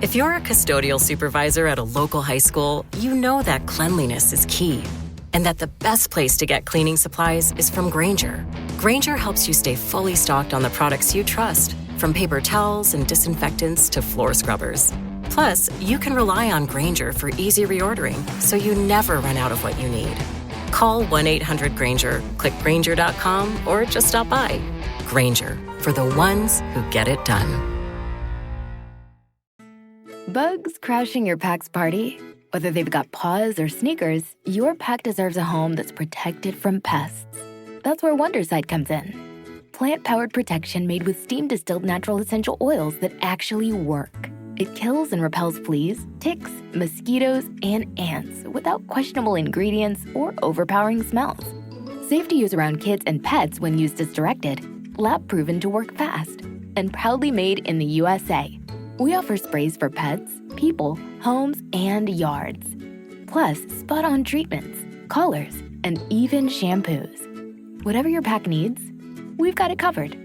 If you're a custodial supervisor at a local high school, you know that cleanliness is key, and that the best place to get cleaning supplies is from Grainger. Grainger helps you stay fully stocked on the products you trust, from paper towels and disinfectants to floor scrubbers. Plus, you can rely on Grainger for easy reordering, so you never run out of what you need. Call 1-800-GRAINGER, click Grainger.com, or just stop by. Grainger, for the ones who get it done. Bugs crashing your pack's party? Whether they've got paws or sneakers, your pack deserves a home that's protected from pests. That's where Wondercide comes in. Plant-powered protection made with steam-distilled natural essential oils that actually work. It kills and repels fleas, ticks, mosquitoes, and ants without questionable ingredients or overpowering smells. Safe to use around kids and pets when used as directed. Lab-proven to work fast. And proudly made in the USA. We offer sprays for pets, people, homes, and yards. Plus, spot-on treatments, collars, and even shampoos. Whatever your pack needs, we've got it covered.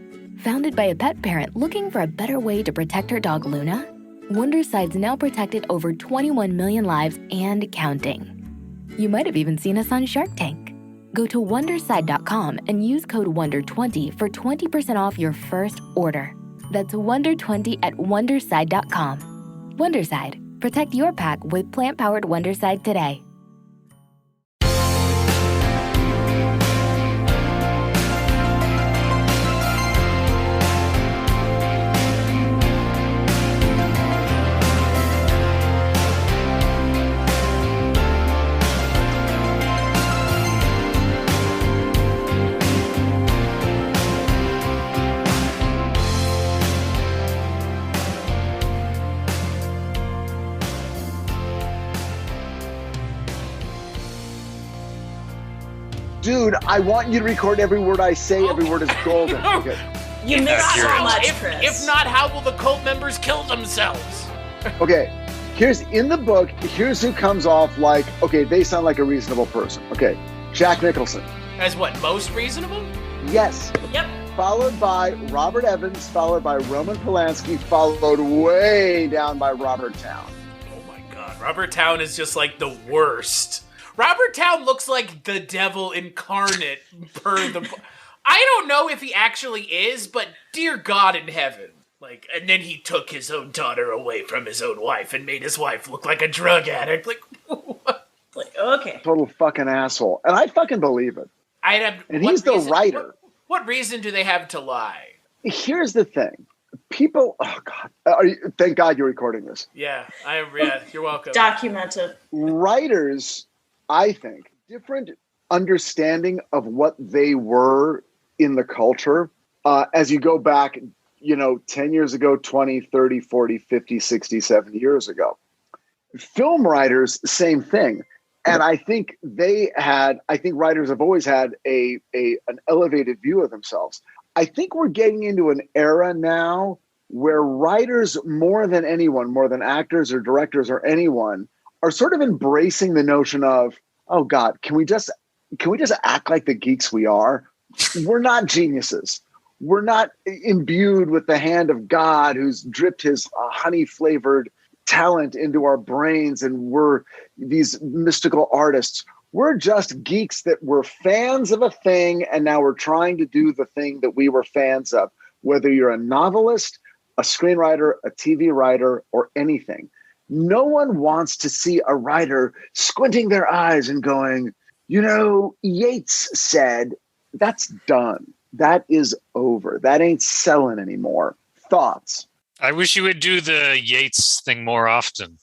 Founded by a pet parent looking for a better way to protect her dog Luna, Wondercide's now protected over 21 million lives and counting. You might have even seen us on Shark Tank. Go to Wondercide.com and use code WONDER20 for 20% off your first order. That's WONDER20 at Wondercide.com. Wondercide. Protect your pack with plant-powered Wondercide today. Dude, I want you to record every word I say. Okay. Every word is golden. Okay. You missed so much, Chris. If not, how will the cult members kill themselves? Okay, here's who comes off like, okay, they sound like a reasonable person. Okay, Jack Nicholson. As what, most reasonable? Yes. Yep. Followed by Robert Evans, followed by Roman Polanski, followed way down by Robert Towne. Oh my God, Robert Towne is just like the worst. Robert Towne looks like the devil incarnate per the... I don't know if he actually is, but dear God in heaven. Like, and then he took his own daughter away from his own wife and made his wife look like a drug addict. Like, what? Like, okay. Total fucking asshole. And I fucking believe it. And he's the writer. What reason do they have to lie? Here's the thing. People, oh God, thank God you're recording this. Yeah, you're welcome. Documented. Writers, I think, different understanding of what they were in the culture as you go back, 10 years ago, 20, 30, 40, 50, 60, 70 years ago. Film writers, same thing. And I think writers have always had an elevated view of themselves. I think we're getting into an era now where writers, more than anyone, more than actors or directors or anyone, are sort of embracing the notion of, oh God, can we just act like the geeks we are? We're not geniuses. We're not imbued with the hand of God who's dripped his honey-flavored talent into our brains, and we're these mystical artists. We're just geeks that were fans of a thing, and now we're trying to do the thing that we were fans of, whether you're a novelist, a screenwriter, a TV writer, or anything. No one wants to see a writer squinting their eyes and going, Yeats said, that's done. That is over. That ain't selling anymore. Thoughts? I wish you would do the Yeats thing more often.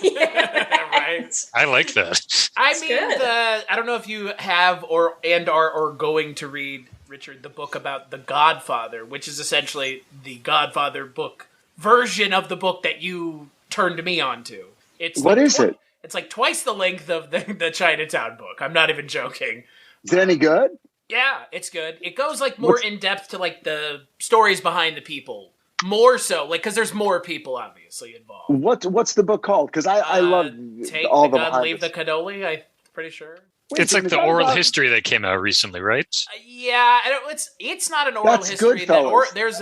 Yeah, right. I like that. I don't know if you have or are going to read, Richard, the book about The Godfather, which is essentially the Godfather book version of the book that you turned me on to. What is it? It's like twice the length of the Chinatown book. I'm not even joking. Is it any good? Yeah, it's good. It goes like more in depth to like the stories behind the people. More so, like, because there's more people obviously involved. What's the book called? Because I love Take all the the gun, leave the cannoli. I'm pretty sure. It's like the oral history that came out recently, right? Yeah, it's not an oral history. There's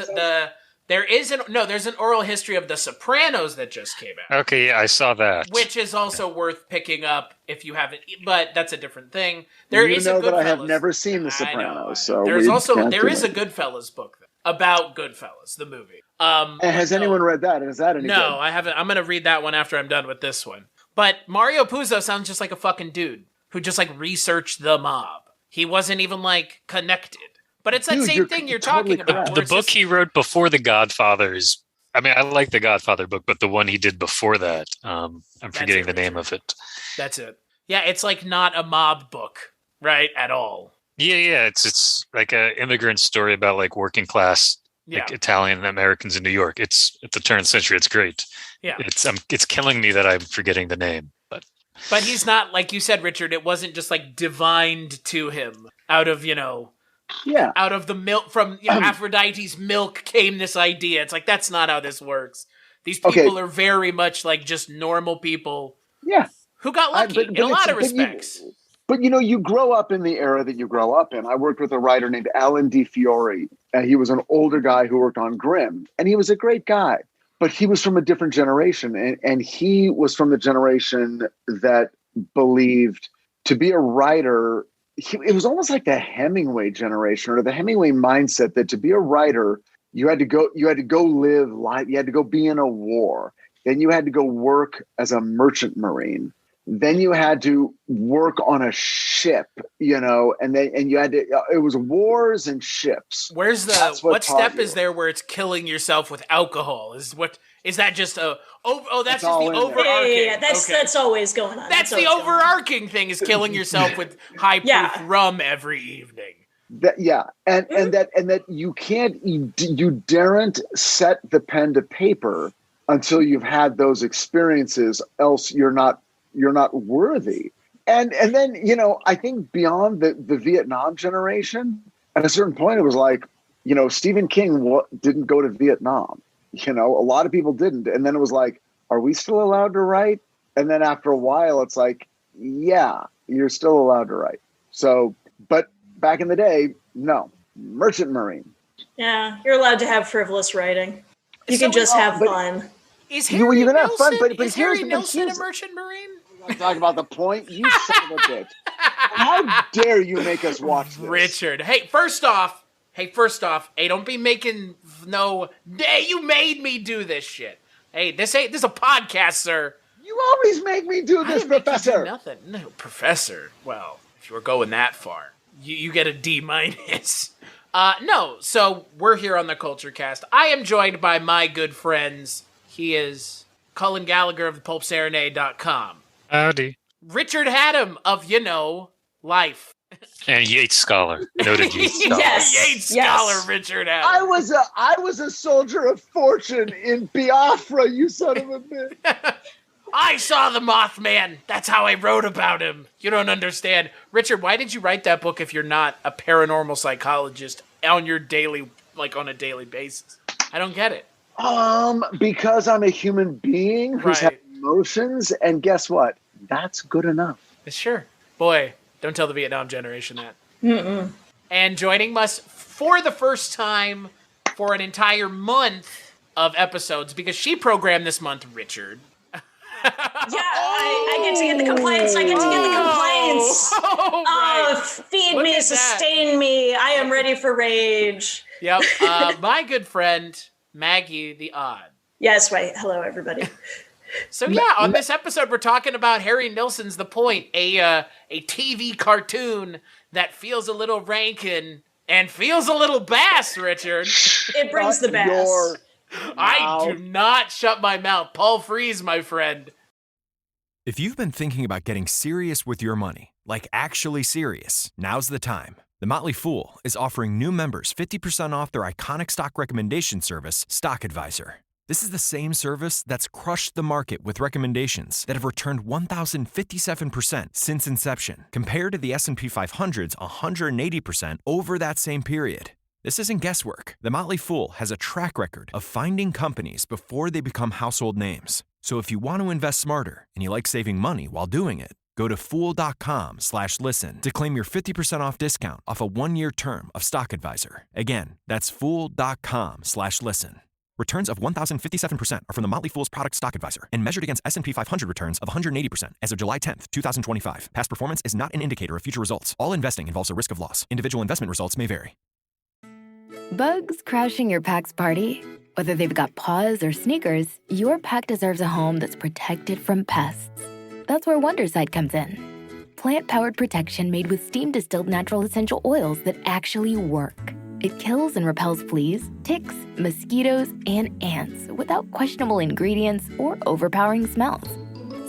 There's an oral history of The Sopranos that just came out. Okay, yeah, I saw that. Which is also worth picking up if you haven't, but that's a different thing. There you is know a Goodfellas. that I have never seen The Sopranos, so there is a good. Goodfellas book about Goodfellas, the movie. And has anyone read that? Is that any good? No, I haven't. I'm going to read that one after I'm done with this one. But Mario Puzo sounds just like a fucking dude who just like researched the mob. He wasn't even like connected. But it's that same thing you're totally talking about. The book he wrote before The Godfather is, I mean, I like The Godfather book, but the one he did before that, I'm forgetting the name of it. That's it. Yeah, it's like not a mob book, right, at all. Yeah, it's like an immigrant story about like working class like Italian Americans in New York. It's at the turn of the century. It's great. Yeah, it's killing me that I'm forgetting the name, but he's not, like you said, Richard. It wasn't just like divined to him out of out of the milk from Aphrodite's milk came this idea. It's like that's not how this works. These people are very much like just normal people. Yeah, who got lucky in a lot of respects. But you grow up in the era that you grow up in. I worked with a writer named Alan Di Fiore. He was an older guy who worked on Grimm, and he was a great guy. But he was from a different generation, and he was from the generation that believed to be a writer. It was almost like the Hemingway generation or the Hemingway mindset that to be a writer, you had to go live life. You had to go be in a war. Then you had to go work as a merchant marine. Then you had to work on a ship, and you had to, it was wars and ships. Where's what step is there where it's killing yourself with alcohol? Is that just that's just the overarching. Yeah, that's always going on. That's the overarching thing is killing yourself with high proof rum every evening. And that you daren't set the pen to paper until you've had those experiences, else you're not worthy. And then, I think beyond the Vietnam generation, at a certain point, it was like, Stephen King didn't go to Vietnam. A lot of people didn't. And then it was like, are we still allowed to write? And then after a while, it's like, yeah, you're still allowed to write. So, but back in the day, no, merchant marine. Yeah, you're allowed to have frivolous writing. You can just have fun. Is Harry you can have fun, but is Harry Nilsson a merchant marine? I'm talking about the point. You son of a bitch. How dare you make us watch this? Richard. Hey, first off, don't be making you made me do this shit. Hey, this is a podcast, sir. You always make me do this, Professor. You do nothing. No, Professor. Well, if you were going that far, you get a D-. No, so we're here on the Kulturecast. I am joined by my good friends. He is Cullen Gallagher of the PulpSerenade.com. Howdy. Richard Hatem of, Life. And Yates scholar. Noted Yates scholar. Yates scholar, Richard Hatem. I was a soldier of fortune in Biafra, you son of a bitch. I saw the Mothman. That's how I wrote about him. You don't understand. Richard, why did you write that book if you're not a paranormal psychologist on a daily basis? I don't get it. Because I'm a human being who's had emotions, and guess what? That's good enough. Sure. Boy, don't tell the Vietnam generation that. Mm-mm. And joining us for the first time for an entire month of episodes, because she programmed this month, Richard. I get to get the complaints. Feed me, sustain me. I am ready for rage. Yep. My good friend, Maggie the Odd. Yes, right. Hello, everybody. So on this episode, we're talking about Harry Nilsson's The Point, a TV cartoon that feels a little Rankin and feels a little bass, Richard. It brings the bass. I do not shut my mouth. Paul Frees, my friend. If you've been thinking about getting serious with your money, like actually serious, now's the time. The Motley Fool is offering new members 50% off their iconic stock recommendation service, Stock Advisor. This is the same service that's crushed the market with recommendations that have returned 1,057% since inception, compared to the S&P 500's 180% over that same period. This isn't guesswork. The Motley Fool has a track record of finding companies before they become household names. So if you want to invest smarter and you like saving money while doing it, go to fool.com/listen to claim your 50% off discount off a 1-year term of Stock Advisor. Again, that's fool.com/listen. Returns of 1,057% are from the Motley Fool's Product Stock Advisor and measured against S&P 500 returns of 180% as of July 10th, 2025. Past performance is not an indicator of future results. All investing involves a risk of loss. Individual investment results may vary. Bugs crashing your pack's party? Whether they've got paws or sneakers, your pack deserves a home that's protected from pests. That's where Wondercide comes in. Plant-powered protection made with steam-distilled natural essential oils that actually work. It kills and repels fleas, ticks, mosquitoes, and ants without questionable ingredients or overpowering smells.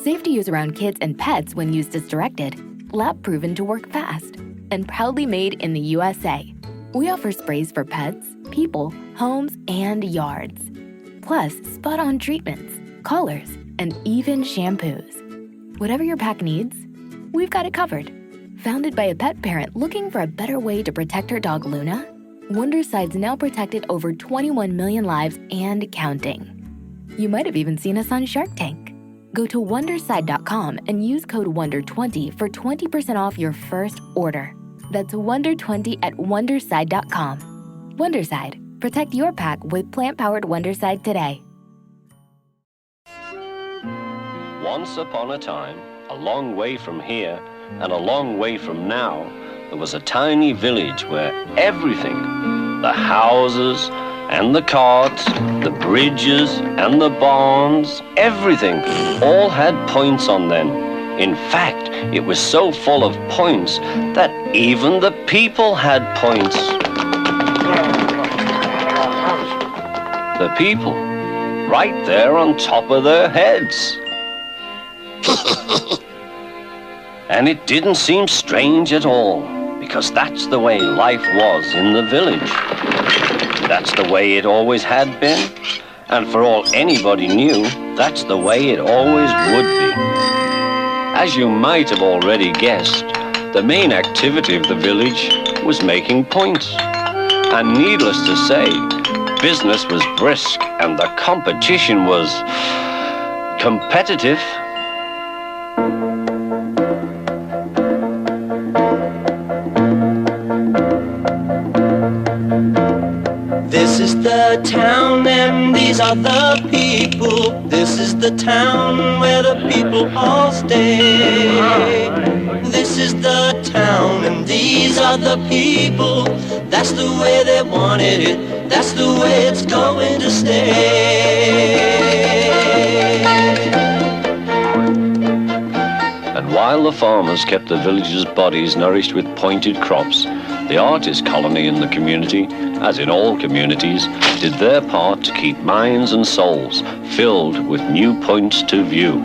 Safe to use around kids and pets when used as directed, lab-proven to work fast, and proudly made in the USA. We offer sprays for pets, people, homes, and yards. Plus, spot-on treatments, collars, and even shampoos. Whatever your pack needs, we've got it covered. Founded by a pet parent looking for a better way to protect her dog Luna, Wonderside's now protected over 21 million lives and counting. You might have even seen us on Shark Tank. Go to Wonderside.com and use code WONDER20 for 20% off your first order. That's WONDER20 at Wonderside.com. Wonderside. Protect your pack with plant-powered Wonderside today. Once upon a time, a long way from here and a long way from now, there was a tiny village where everything, the houses and the carts, the bridges and the barns, everything, all had points on them. In fact, it was so full of points that even the people had points. The people, right there on top of their heads. And it didn't seem strange at all, because that's the way life was in the village. That's the way it always had been, and for all anybody knew, that's the way it always would be. As you might have already guessed, the main activity of the village was making points. And needless to say, business was brisk and the competition was competitive. This is the town and these are the people. This is the town where the people all stay. This is the town and these are the people. That's the way they wanted it. That's the way it's going to stay. And while the farmers kept the villagers' bodies nourished with pointed crops, the artist colony in the community, as in all communities, did their part to keep minds and souls filled with new points to view.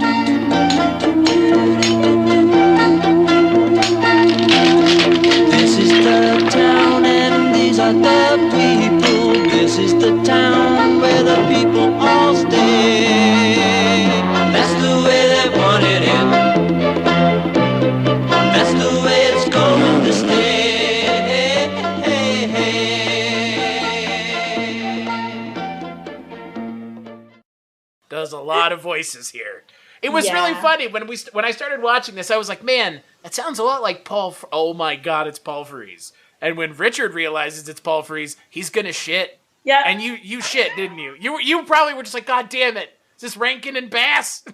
This is the town and these are the people. This is the town where the people all stay. That's the way they wanted it. That's the way it's going to stay. Does a lot of voices here. It was really funny when I started watching this. I was like, man, that sounds a lot like Paul. Oh my God, it's Paul Frees. And when Richard realizes it's Paul Frees, he's gonna shit. Yeah. And you shit, didn't you? You probably were just like, God damn it, is this Rankin and Bass?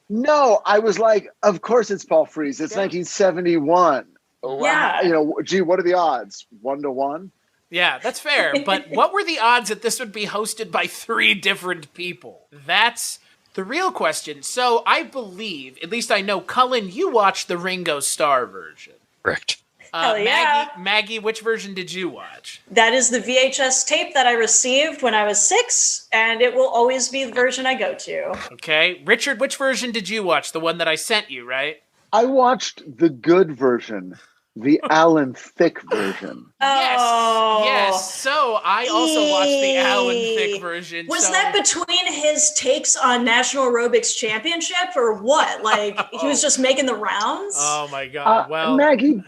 No, I was like, of course it's Paul Frees. It's 1971. Yeah. You know, gee, what are the odds? 1 to 1? Yeah, that's fair. But what were the odds that this would be hosted by 3 different people? That's the real question. So I believe, at least I know, Cullen, you watched the Ringo Starr version. Correct. Hell yeah. Maggie, which version did you watch? That is the VHS tape that I received when I was 6, and it will always be the version I go to. Okay. Richard, which version did you watch? The one that I sent you, right? I watched the good version, the Alan Thicke version. Yes. So I also watched the Alan Thicke version. Was that between his takes on National Aerobics Championship or what? Like he was just making the rounds? Oh my God. Well, Maggie,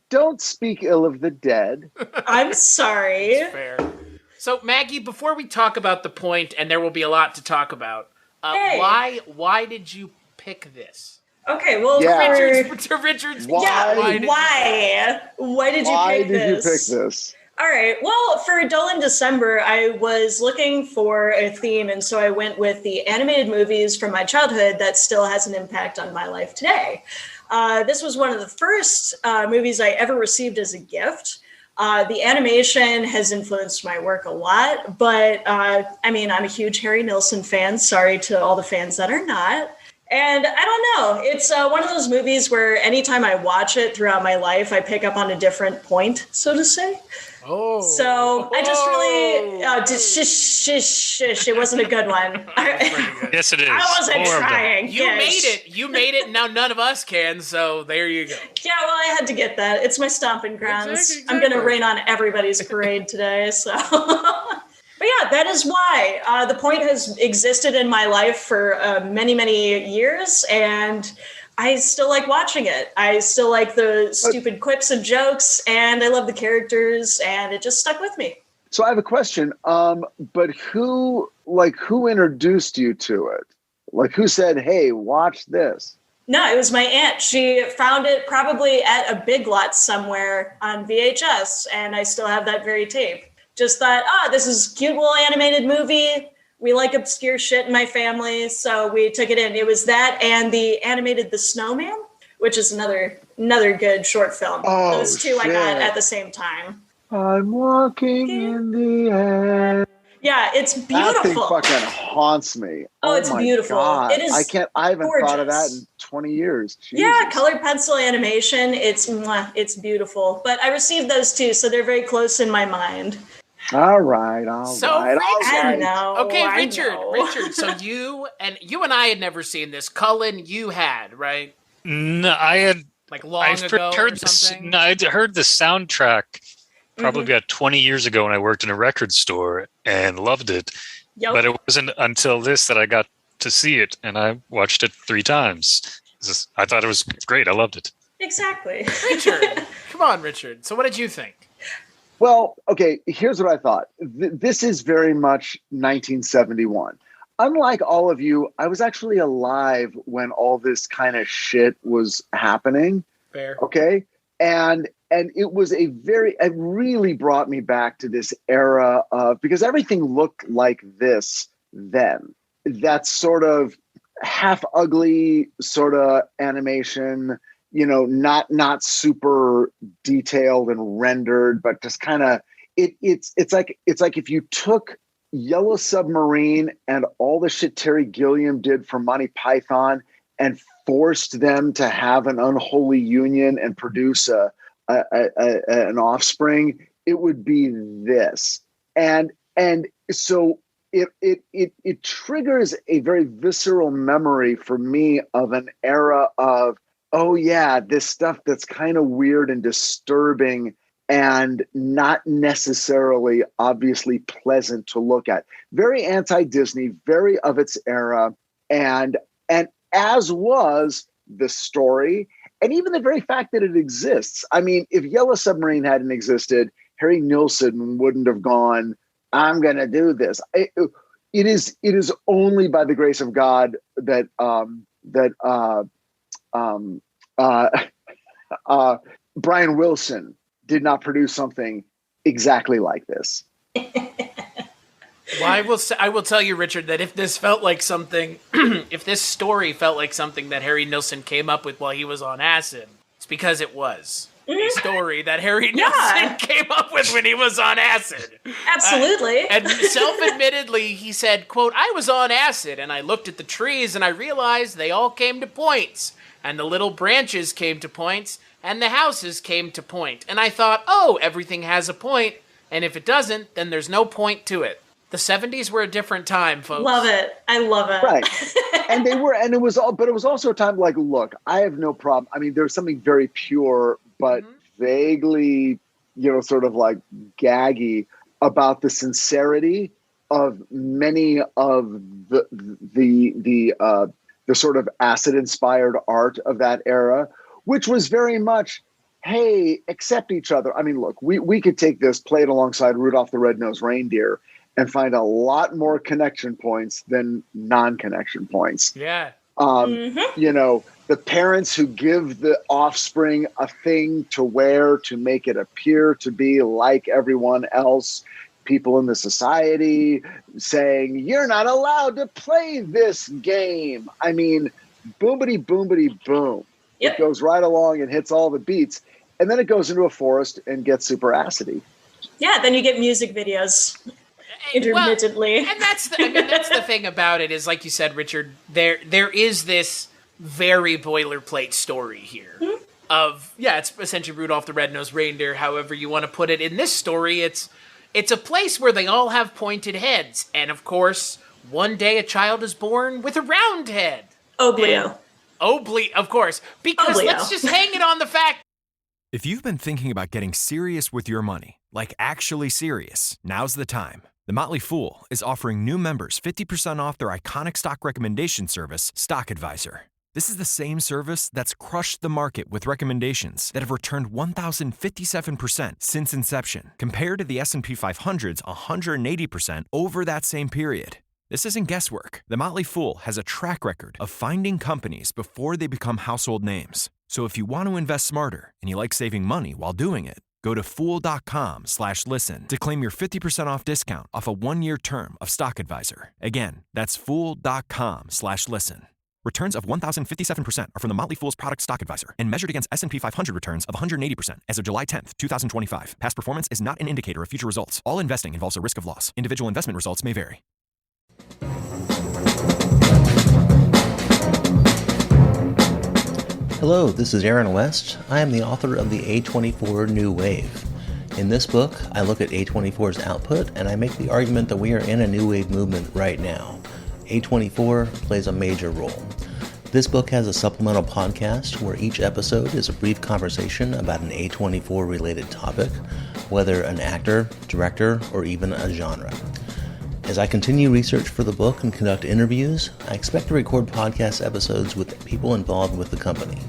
don't speak ill of the dead. I'm sorry. That's fair. So Maggie, before we talk about the point, and there will be a lot to talk about, why did you pick this? Okay, well, to Richard's. Why? Why did you pick this? Why did you pick this? All right. Well, for Dolin December, I was looking for a theme, and so I went with the animated movies from my childhood that still has an impact on my life today. This was one of the first movies I ever received as a gift. The animation has influenced my work a lot, but I'm a huge Harry Nilsson fan. Sorry to all the fans that are not. And I don't know, it's one of those movies where anytime I watch it throughout my life, I pick up on a different point, so to say. Oh. So I just really, shush, it wasn't a good one. Yes, it is. I wasn't trying. You made it. Now none of us can, so there you go. Yeah, well, I had to get that. It's my stomping grounds. Exactly. I'm going to rain on everybody's parade today, so... But yeah, that is why the point has existed in my life for many, many years, and I still like watching it. I still like the stupid quips and jokes, and I love the characters, and it just stuck with me. So I have a question, but who introduced you to it? Like, who said, hey, watch this? No, it was my aunt. She found it probably at a Big Lots somewhere on VHS, and I still have that very tape. Just thought, this is a cute little animated movie. We like obscure shit in my family, so we took it in. It was that and the animated The Snowman, which is another good short film. Oh, those two shit. I got at the same time. I'm walking in the air. Yeah, it's beautiful. That thing fucking haunts me. Oh, it's beautiful. God. It is I haven't gorgeous. thought of that in 20 years. Jesus. Yeah, colored pencil animation. It's beautiful. But I received those too, so they're very close in my mind. All right. Richard, I know. Okay, I Richard. know. Richard. So you and I had never seen this. Cullen, you had, right? No, I had long ago heard or something. I'd heard the soundtrack probably about 20 years ago when I worked in a record store and loved it. Yep. But it wasn't until this that I got to see it, and I watched it 3 times. I thought it was great. I loved it. Exactly. Richard, come on, Richard. So what did you think? Well, okay, here's what I thought. This is very much 1971. Unlike all of you, I was actually alive when all this kind of shit was happening. Fair. Okay? And it was it really brought me back to this era of, because everything looked like this then. That sort of half ugly sort of animation, not super detailed and rendered, but just kind of it's like if you took Yellow Submarine and all the shit Terry Gilliam did for Monty Python and forced them to have an unholy union and produce an offspring, it would be this. And so it triggers a very visceral memory for me of an era of, oh yeah, this stuff that's kind of weird and disturbing and not necessarily obviously pleasant to look at. Very anti-Disney, very of its era, and as was the story, and even the very fact that it exists. I mean, if Yellow Submarine hadn't existed, Harry Nilsson wouldn't have gone, I'm going to do this. It is only by the grace of God that Brian Wilson did not produce something exactly like this. Well, I will tell you, Richard, that if this felt like something, if this story felt like something that Harry Nilsson came up with while he was on acid, it's because it was a story that Harry Nilsson came up with when he was on acid. Absolutely. And self-admittedly, he said, quote, I was on acid and I looked at the trees and I realized they all came to points. And the little branches came to points and the houses came to point. And I thought, oh, everything has a point. And if it doesn't, then there's no point to it. The 70s were a different time, folks. Love it. I love it. Right. And it was also a time like, look, I have no problem. I mean, there's something very pure, but vaguely, sort of like gaggy about the sincerity of many of the sort of acid-inspired art of that era, which was very much, hey, accept each other. I mean, look, we could take this, play it alongside Rudolph the Red-Nosed Reindeer, and find a lot more connection points than non-connection points. Yeah. You know, the parents who give the offspring a thing to wear to make it appear to be like everyone else. People in the society saying, you're not allowed to play this game. I mean, boomity, boomity, boom. Yep. It goes right along and hits all the beats. And then it goes into a forest and gets super acidy. Yeah, then you get music videos intermittently. Well, and that's the thing about it is, like you said, Richard, there is this very boilerplate story here of, it's essentially Rudolph the Red-Nosed Reindeer, however you want to put it. In this story, it's a place where they all have pointed heads. And of course, one day a child is born with a round head. Oblio. Oblio, of course. Because Oblio. Let's just hang it on the fact. If you've been thinking about getting serious with your money, like actually serious, now's the time. The Motley Fool is offering new members 50% off their iconic stock recommendation service, Stock Advisor. This is the same service that's crushed the market with recommendations that have returned 1,057% since inception, compared to the S&P 500's 180% over that same period. This isn't guesswork. The Motley Fool has a track record of finding companies before they become household names. So if you want to invest smarter and you like saving money while doing it, go to Fool.com/listen to claim your 50% off discount off a 1-year term of Stock Advisor. Again, that's Fool.com/listen. Returns of 1,057% are from the Motley Fool's product Stock Advisor and measured against S&P 500 returns of 180% as of July 10th, 2025. Past performance is not an indicator of future results. All investing involves a risk of loss. Individual investment results may vary. Hello, this is Aaron West. I am the author of the A24 New Wave. In this book, I look at A24's output and I make the argument that we are in a new wave movement right now. A24 plays a major role. This book has a supplemental podcast where each episode is a brief conversation about an A24 related topic, whether an actor, director, or even a genre. As I continue research for the book and conduct interviews, I expect to record podcast episodes with people involved with the company.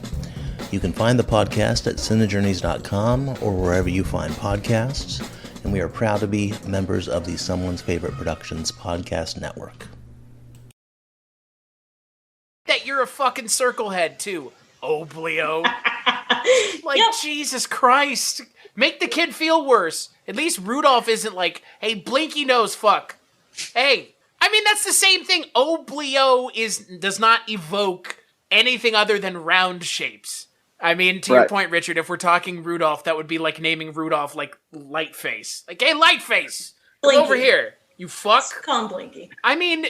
You can find the podcast at cinejourneys.com or wherever you find podcasts, and we are proud to be members of the Someone's Favorite Productions podcast network. That you're a fucking circlehead too, Oblio. Jesus Christ. Make the kid feel worse. At least Rudolph isn't like, hey, blinky nose fuck. Hey, I mean, that's the same thing. Oblio does not evoke anything other than round shapes. I mean, to your point, Richard, if we're talking Rudolph, that would be like naming Rudolph like Lightface. Like, hey, Lightface, come over here, you fuck. Call him Blinky. I mean,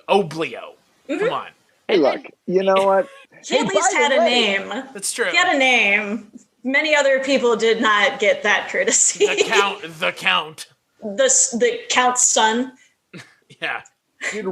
Oblio. Come on. Hey, look, you know what? He at least had a name. That's true. He had a name. Many other people did not get that courtesy. The Count. The Count's son. Yeah. Did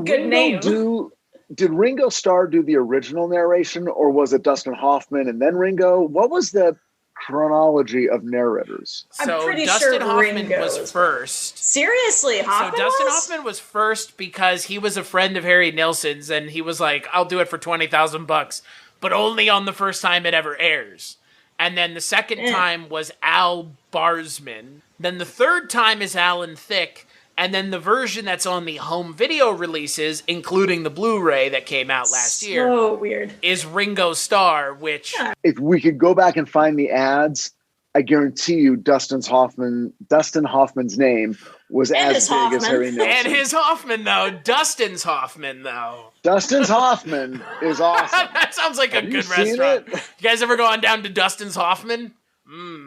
Ringo Starr do the original narration, or was it Dustin Hoffman and then Ringo? What was the chronology of narrators? So I'm pretty Dustin sure Hoffman Ringo was first. Seriously, Hoffman Hoffman was first because he was a friend of Harry Nilsson's, and he was like, "I'll do it for $20,000, but only on the first time it ever airs." And then the second time was Al Barsman. Then the third time is Alan Thicke. And then the version that's on the home video releases, including the Blu-ray that came out last year, so weird, is Ringo Starr, which... If we could go back and find the ads, I guarantee you Dustin Hoffman's name was as big as Harry Nilsson. And his Hoffman, though. Dustin's Hoffman, though. Dustin's Hoffman is awesome. That sounds like a good restaurant. You guys ever go on down to Dustin's Hoffman?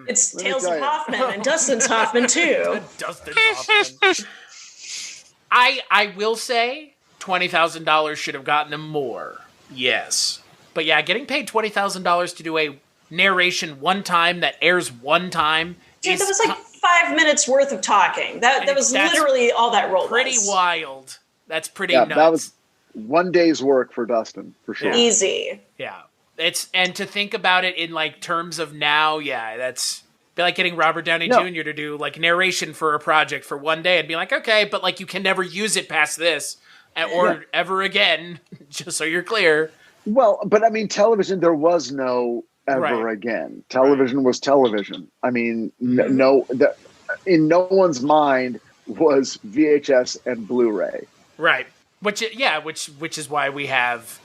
It's Tales of Hoffman and Dustin's Hoffman too. Dustin's Hoffman. I will say $20,000 should have gotten them more. Yes. But yeah, getting paid $20,000 to do a narration one time that airs one time. Dude, that was like 5 minutes worth of talking. That was literally all that role was. Pretty wild. That's pretty nuts. That was one day's work for Dustin, for sure. Easy. Yeah. And to think about it in like terms of now, that's be like getting Robert Downey Jr. to do like narration for a project for one day and be like, okay, but like you can never use it past this or ever again, just so you're clear. Well, but I mean, television, there was no ever again. Television was television. I mean, in no one's mind was VHS and Blu-ray. Right. Which is why we have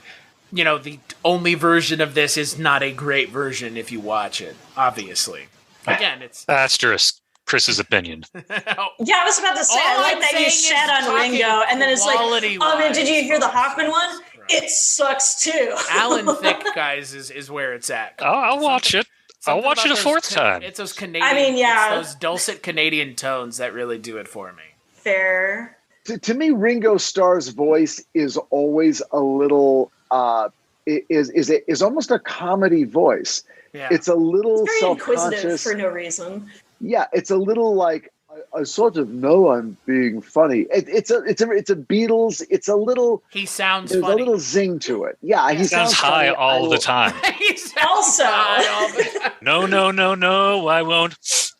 the only version of this is not a great version if you watch it, obviously. Again, it's... Asterisk. Chris's opinion. Yeah, I was about to say, I like that you shat on Ringo, and then it's like, oh man, did you hear the Hoffman one? It sucks too. Alan Thicke, guys, is where it's at. Oh, I'll watch it. I'll watch it a fourth time. It's those Canadian, it's those dulcet Canadian tones that really do it for me. Fair. To me, Ringo Starr's voice is always a little is almost a comedy voice. Yeah. It's a little very inquisitive self-conscious for no reason. Yeah, it's a little like I sort of know I'm being funny. It's a Beatles. It's a little. He sounds. There's funny. a little zing to it. Yeah, he sounds high funny. all the time. He sounds Also, high all the time. No, I won't.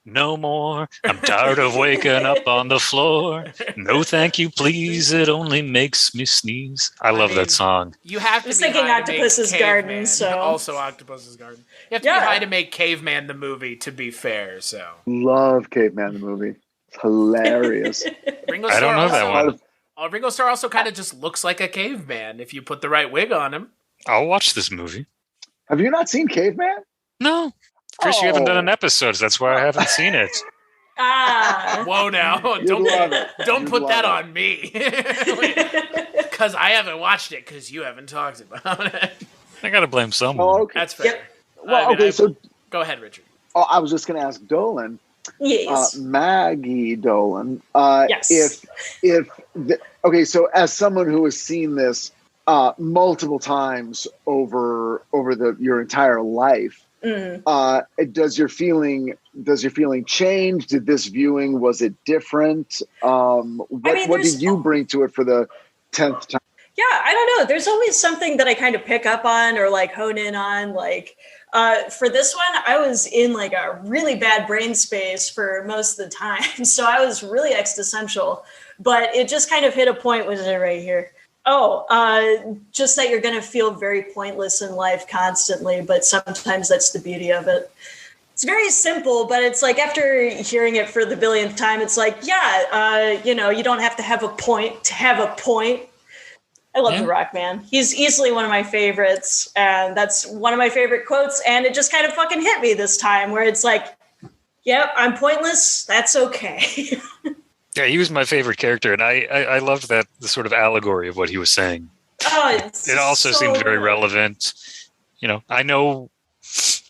No more. I'm tired of waking up on the floor. No, thank you, please. It only makes me sneeze. I love that song. You have to. I was be thinking high Octopus's to make Garden. Caveman. So also Octopus's Garden. You have to be high to make Caveman the movie. To be fair, so love Caveman the movie. It's hilarious. I don't know that one. Ringo Starr also kind of just looks like a caveman if you put the right wig on him. I'll watch this movie. Have you not seen Caveman? No. Chris, you haven't done an episode. That's why I haven't seen it. Whoa now. Don't put that on me. Because I haven't watched it because you haven't talked about it. I got to blame someone. Oh, okay. That's fair. Yep. Well, so go ahead, Richard. Oh, I was just going to ask Dolin. Yes. Maggie Dolin. Yes. Okay, so as someone who has seen this multiple times over your entire life, does your feeling change? Did this viewing, was it different? What did you bring to it for the 10th time? Yeah, I don't know. There's always something that I kind of pick up on or like hone in on. Like for this one, I was in like a really bad brain space for most of the time. So I was really existential, but it just kind of hit a point with it right here. Just that you're going to feel very pointless in life constantly, but sometimes that's the beauty of it. It's very simple, but it's like after hearing it for the billionth time, it's like, you don't have to have a point to have a point. I love The Rock, man. He's easily one of my favorites, and that's one of my favorite quotes, and it just kind of fucking hit me this time, where it's like, yep, I'm pointless, that's okay. Yeah, he was my favorite character, and I loved the sort of allegory of what he was saying. It also seemed very relevant. I know.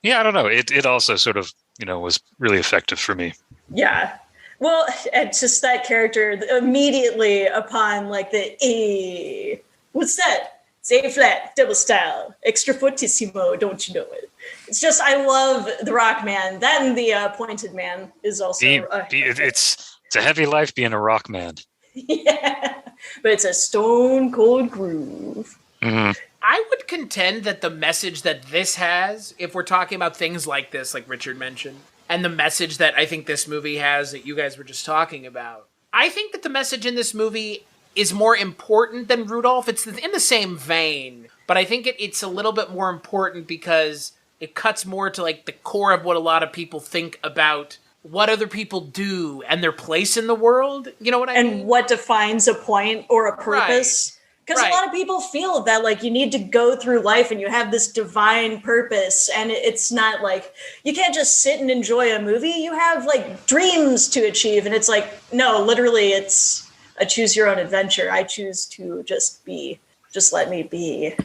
Yeah, I don't know. It also sort of was really effective for me. Yeah. Well, and just that character immediately upon like the A. What's that? It's A flat, double style, extra fortissimo. Don't you know it? It's just I love The Rock, man. That and the Pointed Man is also. It's a heavy life being a rock man. Yeah, but it's a stone cold groove. Mm-hmm. I would contend that the message that this has, if we're talking about things like this, like Richard mentioned, and the message that I think this movie has that you guys were just talking about, I think that the message in this movie is more important than Rudolph. It's in the same vein, but I think it's a little bit more important because it cuts more to like the core of what a lot of people think about what other people do and their place in the world. You know what I mean? And what defines a point or a purpose. Because a lot of people feel that like you need to go through life and you have this divine purpose, and it's not like you can't just sit and enjoy a movie. You have like dreams to achieve, and it's like, no, literally it's a choose your own adventure. I choose to just be, just let me be.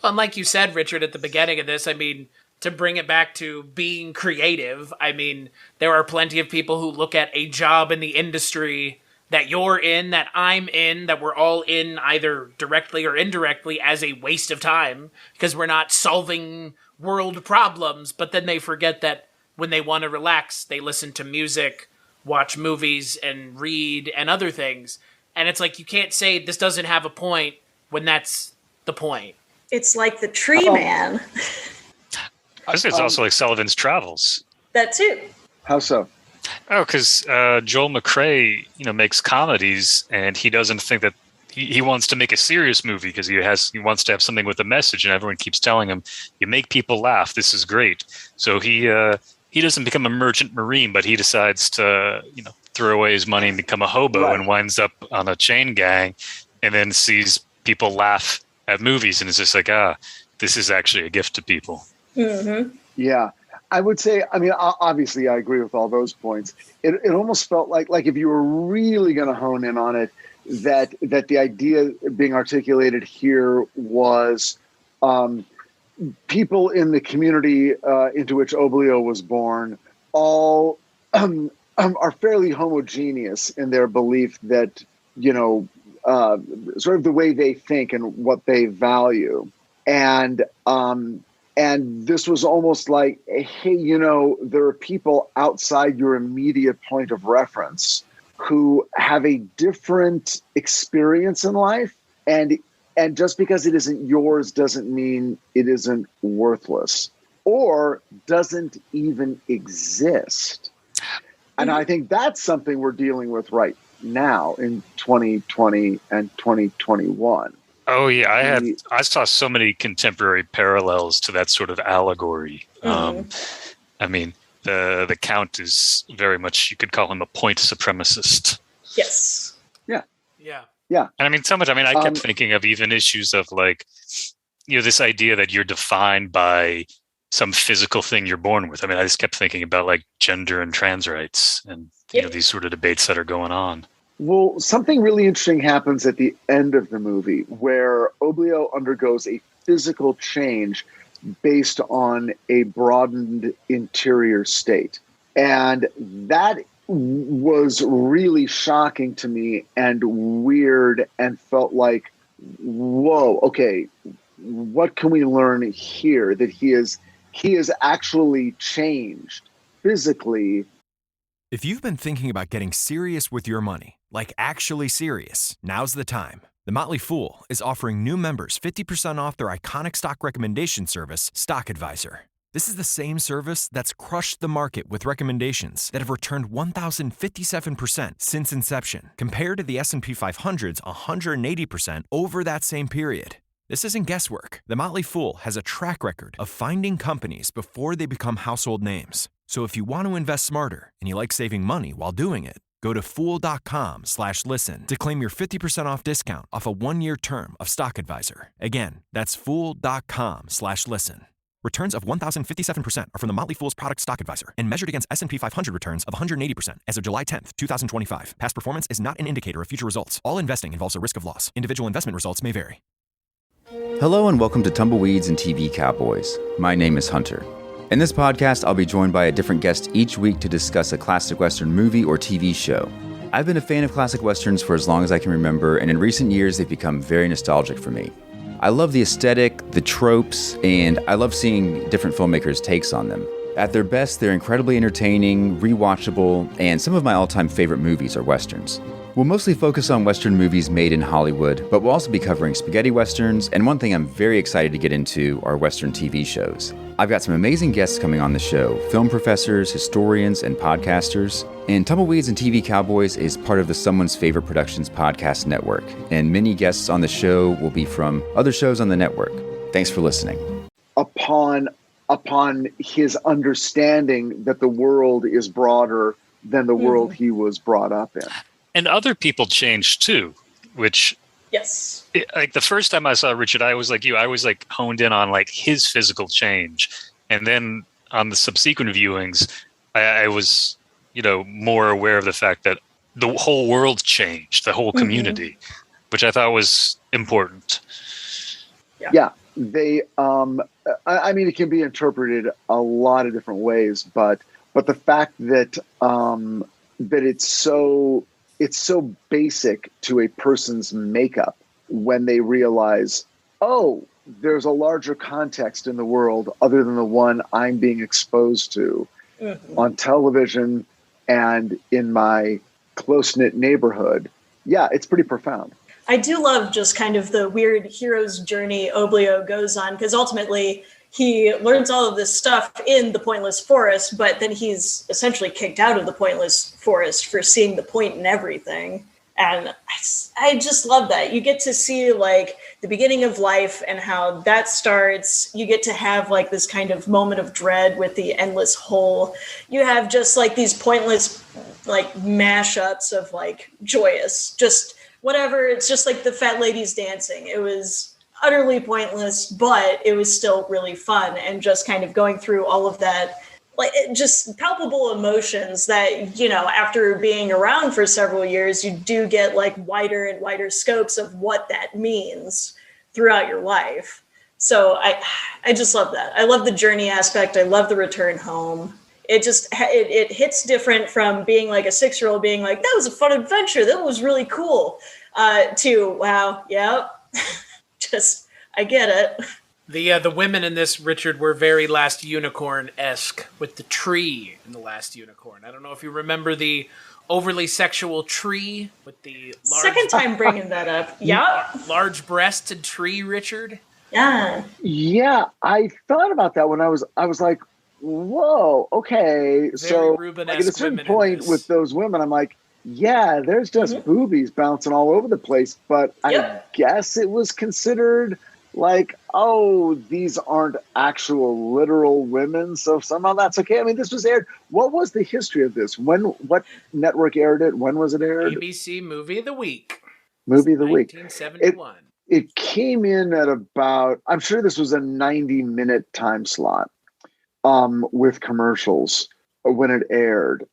And like you said, Richard, at the beginning of this, I mean, to bring it back to being creative, I mean, there are plenty of people who look at a job in the industry that you're in, that I'm in, that we're all in either directly or indirectly as a waste of time because we're not solving world problems. But then they forget that when they want to relax, they listen to music, watch movies, and read and other things. And it's like, you can't say this doesn't have a point when that's the point. It's like the Tree Man. I say it's also like Sullivan's Travels. That too. How so? Oh, because Joel McCrea, makes comedies, and he doesn't think that he wants to make a serious movie because he wants to have something with a message, and everyone keeps telling him, "You make people laugh. This is great." So he doesn't become a merchant marine, but he decides to throw away his money and become a hobo, and winds up on a chain gang, and then sees people laugh at movies, and it's just like, this is actually a gift to people. Mm-hmm. Yeah. I would say, I mean, obviously I agree with all those points. It almost felt like if you were really going to hone in on it, that the idea being articulated here was people in the community into which Oblio was born all are fairly homogeneous in their belief that, sort of the way they think and what they value. And this was almost like, hey, there are people outside your immediate point of reference who have a different experience in life. And just because it isn't yours doesn't mean it isn't worthless or doesn't even exist. And I think that's something we're dealing with right now in 2020 and 2021. Oh yeah, I saw so many contemporary parallels to that sort of allegory. I mean, the Count is very much, you could call him a point supremacist. Yes. Yeah. And I mean, so much. I mean, I kept thinking of even issues of like, this idea that you're defined by some physical thing you're born with. I mean, I just kept thinking about like gender and trans rights and these sort of debates that are going on. Well, something really interesting happens at the end of the movie where Oblio undergoes a physical change based on a broadened interior state. And that was really shocking to me and weird and felt like, whoa, okay, what can we learn here? That he is actually changed physically. If you've been thinking about getting serious with your money, like actually serious, now's the time. The Motley Fool is offering new members 50% off their iconic stock recommendation service, Stock Advisor. This is the same service that's crushed the market with recommendations that have returned 1,057% since inception, compared to the S&P 500's 180% over that same period. This isn't guesswork. The Motley Fool has a track record of finding companies before they become household names. So if you want to invest smarter and you like saving money while doing it, go to fool.com/listen to claim your 50% off discount off a 1-year term of Stock Advisor. Again, that's fool.com/listen. Returns of 1,057% are from the Motley Fool's product Stock Advisor and measured against S&P 500 returns of 180% as of July 10th, 2025. Past performance is not an indicator of future results. All investing involves a risk of loss. Individual investment results may vary. Hello and welcome to Tumbleweeds and TV Cowboys. My name is Hunter. In this podcast, I'll be joined by a different guest each week to discuss a classic Western movie or TV show. I've been a fan of classic Westerns for as long as I can remember, and in recent years, they've become very nostalgic for me. I love the aesthetic, the tropes, and I love seeing different filmmakers' takes on them. At their best, they're incredibly entertaining, rewatchable, and some of my all-time favorite movies are Westerns. We'll mostly focus on Western movies made in Hollywood, but we'll also be covering spaghetti Westerns, and one thing I'm very excited to get into are Western TV shows. I've got some amazing guests coming on the show, film professors, historians, and podcasters. And Tumbleweeds and TV Cowboys is part of the Someone's Favorite Productions podcast network, and many guests on the show will be from other shows on the network. Thanks for listening. Upon his understanding that the world is broader than the world he was brought up in. And other people changed too, which... Yes. Like the first time I saw Richard, I was like you. I was like honed in on like his physical change, and then on the subsequent viewings, I was more aware of the fact that the whole world changed, the whole community, which I thought was important. Yeah, they. I mean, it can be interpreted a lot of different ways, but the fact that that it's so basic to a person's makeup when they realize, oh, there's a larger context in the world other than the one I'm being exposed to on television and in my close-knit neighborhood. Yeah, it's pretty profound. I do love just kind of the weird hero's journey Oblio goes on, because ultimately he learns all of this stuff in the Pointless Forest, but then he's essentially kicked out of the Pointless Forest for seeing the point in everything. And I just love that. You get to see like the beginning of life and how that starts. You get to have like this kind of moment of dread with the endless hole. You have just like these pointless like mashups of like joyous, just whatever. It's just like the fat ladies dancing. It was utterly pointless, but it was still really fun, and just kind of going through all of that, like just palpable emotions that, you know, after being around for several years, you do get like wider and wider scopes of what that means throughout your life. So I just love that. I love the journey aspect. I love the return home. It hits different from being like a 6-year-old being like, that was a fun adventure, that was really cool, to wow, yep. Just, I get it. The women in this, Richard, were very Last Unicorn-esque with the tree in The Last Unicorn. I don't know if you remember the overly sexual tree with the large... Second time bringing that up. Yeah. Large-breasted tree, Richard. Yeah. Yeah, I thought about that when I was like, whoa, okay. Very So Rubenesque like, at a certain women in point this. with those women, I'm like, yeah, there's just boobies bouncing all over the place. But I guess it was considered like, oh, these aren't actual literal women, so somehow that's okay. I mean, this was aired. What was the history of this? What network aired it? When was it aired? ABC Movie of the Week. Movie of the Week. 1971. It came in at about, I'm sure this was a 90-minute time slot with commercials when it aired.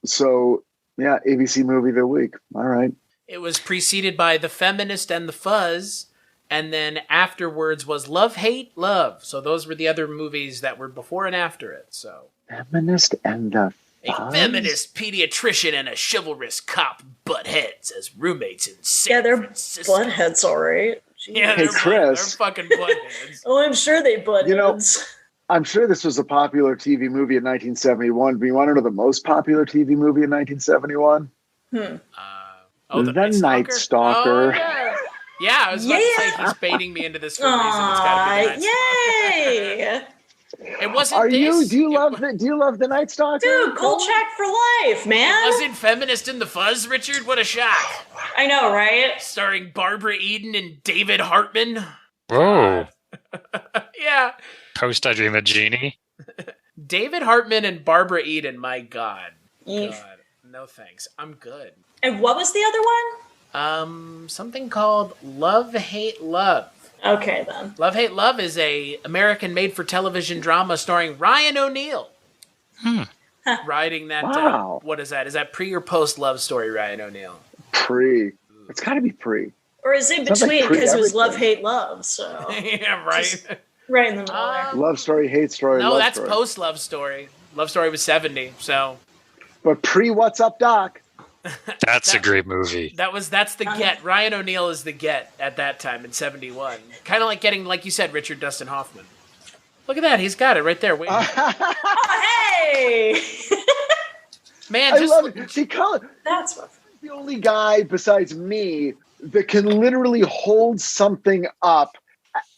So, yeah, ABC Movie of the Week. All right. It was preceded by The Feminist and the Fuzz, and then afterwards was Love, Hate, Love. So those were the other movies that were before and after it. So Feminist and the a Fuzz? feminist pediatrician and a chivalrous cop butt heads as roommates in San Yeah, they're Francisco. buttheads, all right. Yeah, Hey, they're Chris. fucking buttheads. Oh, I'm sure they buttheads. You know, I'm sure this was a popular TV movie in 1971, but you want to know the most popular TV movie in 1971? The Night Stalker. Oh, yeah. Yeah, I was about to say he's baiting me into this for a reason. It's gotta be The Night Yay! It wasn't Do you love the Night Stalker? Dude, Kolchak for life, man. It wasn't Feminist in the Fuzz, Richard? What a shock. I know, right? Starring Barbara Eden and David Hartman. Whoa. Yeah. Post I Dream of Jeannie. David Hartman and Barbara Eden, my God. Yeef. God. No thanks. I'm good. And what was the other one? Something called Love, Hate, Love. Okay, then. Love, Hate, Love is a American made-for-television drama starring Ryan O'Neal. Writing that, Wow. what is that? Is that pre or post Love Story, Ryan O'Neal? Pre. It's got to be pre. Or is it Sounds like between? Because it was pre-everything. love, hate, love. So Yeah, right. Just right in the middle there. Love story, hate story, No, love that's story. post Love Story. Love Story was 70, so But pre What's Up, Doc? That's a great movie. that's the get. Ryan O'Neal is the get at that time in 71. Kind of like getting, like you said, Richard Dustin Hoffman. Look at that, he's got it right there. Wait, Oh, hey! man, I just love it. See, Cullen, That's what. the only guy besides me that can literally hold something up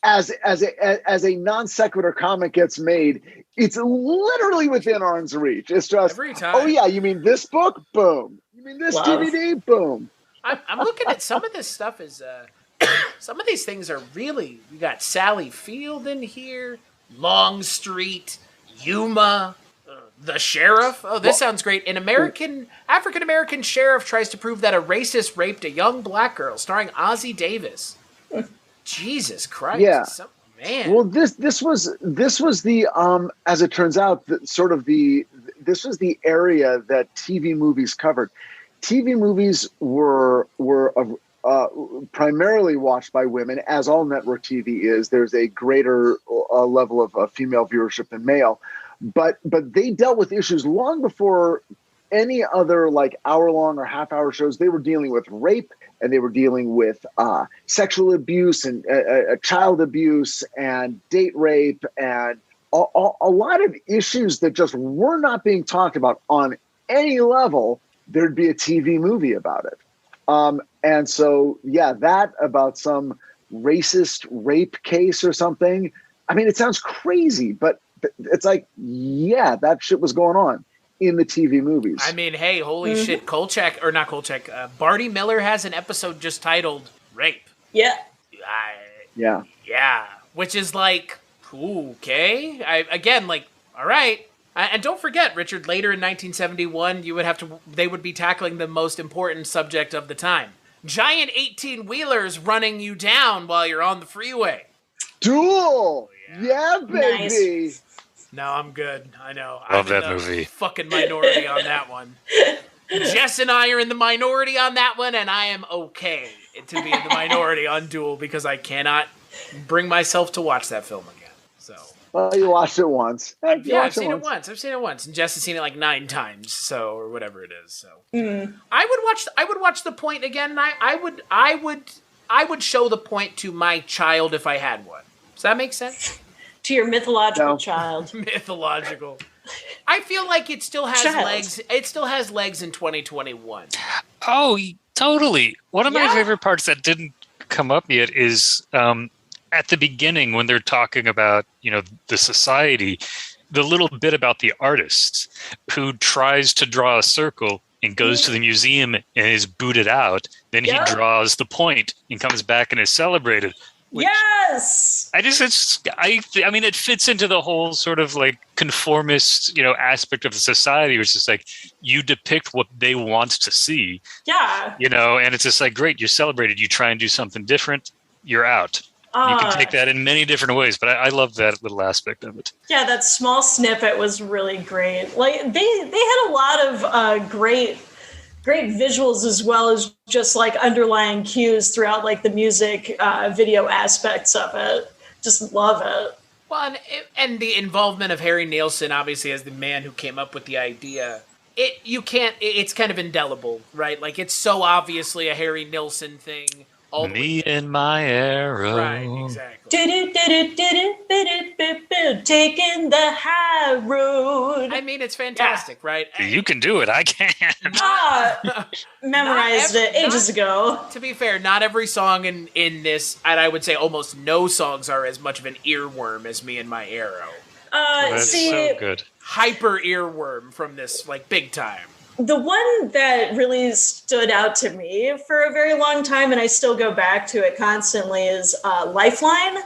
as a non sequitur comic gets made. It's literally within arm's reach. It's just every time. oh yeah, you mean this book? Boom. You mean this Love. DVD? Boom. I'm looking at some of this stuff is some of these things are really, we got Sally Field in here, Longstreet, Yuma, the sheriff. Oh, this sounds great. An African American sheriff tries to prove that a racist raped a young black girl, starring Ozzie Davis. Jesus Christ. Yeah. Man. Well, this was the as it turns out this was the area that TV movies covered. TV movies were primarily watched by women, as all network TV is. There's a greater level of female viewership than male, but they dealt with issues long before any other like hour-long or half-hour shows. They were dealing with rape, and they were dealing with sexual abuse and child abuse and date rape and a lot of issues that just were not being talked about on any level. There'd be a TV movie about it. And so, yeah, that about some racist rape case or something. I mean, it sounds crazy, but it's like, yeah, that shit was going on in the TV movies. I mean, hey, holy shit, Kolchak, or not Kolchak, Barty Miller has an episode just titled Rape. Yeah. Yeah. Yeah, which is like, okay. Again, like, all right. And don't forget, Richard, later in 1971, they would be tackling the most important subject of the time, giant 18-wheelers running you down while you're on the freeway. Duel! Yeah, baby! Nice. No, I'm good. I know. Love I'm in that the movie. Fucking minority on that one. Jess and I are in the minority on that one, and I am okay to be in the minority on Duel because I cannot bring myself to watch that film again. So. Well, you watched it once. I've seen it once. I've seen it once, and Jess has seen it like 9 times, so or whatever it is. So I would watch The Point again, and I would show The Point to my child if I had one. Does that make sense? To your mythological child. Mythological. I feel like it still has legs. It still has legs in 2021. Oh, totally. One of my favorite parts that didn't come up yet is at the beginning when they're talking about, the society, the little bit about the artist who tries to draw a circle and goes to the museum and is booted out. Then he draws the point and comes back and is celebrated. Yes. I mean, it fits into the whole sort of like conformist, aspect of the society, which is like you depict what they want to see. Yeah. And it's just like, great, you're celebrated. You try and do something different, you're out. You can take that in many different ways, but I love that little aspect of it. Yeah, that small snippet was really great. Like they had a lot of great visuals as well as just like underlying cues throughout like the music video aspects of it. Just love it. Well, and the involvement of Harry Nilsson, obviously, as the man who came up with the idea. It's kind of indelible, right? Like it's so obviously a Harry Nilsson thing. Me and my arrow. Right, exactly. Taking the high road. I mean, it's fantastic, right? You can do it. I can't. Memorized it ages ago. To be fair, not every song in this, and I would say almost no songs are as much of an earworm as Me and My Arrow. That's so good. Hyper earworm from this, like big time. The one that really stood out to me for a very long time, and I still go back to it constantly, is Lifeline.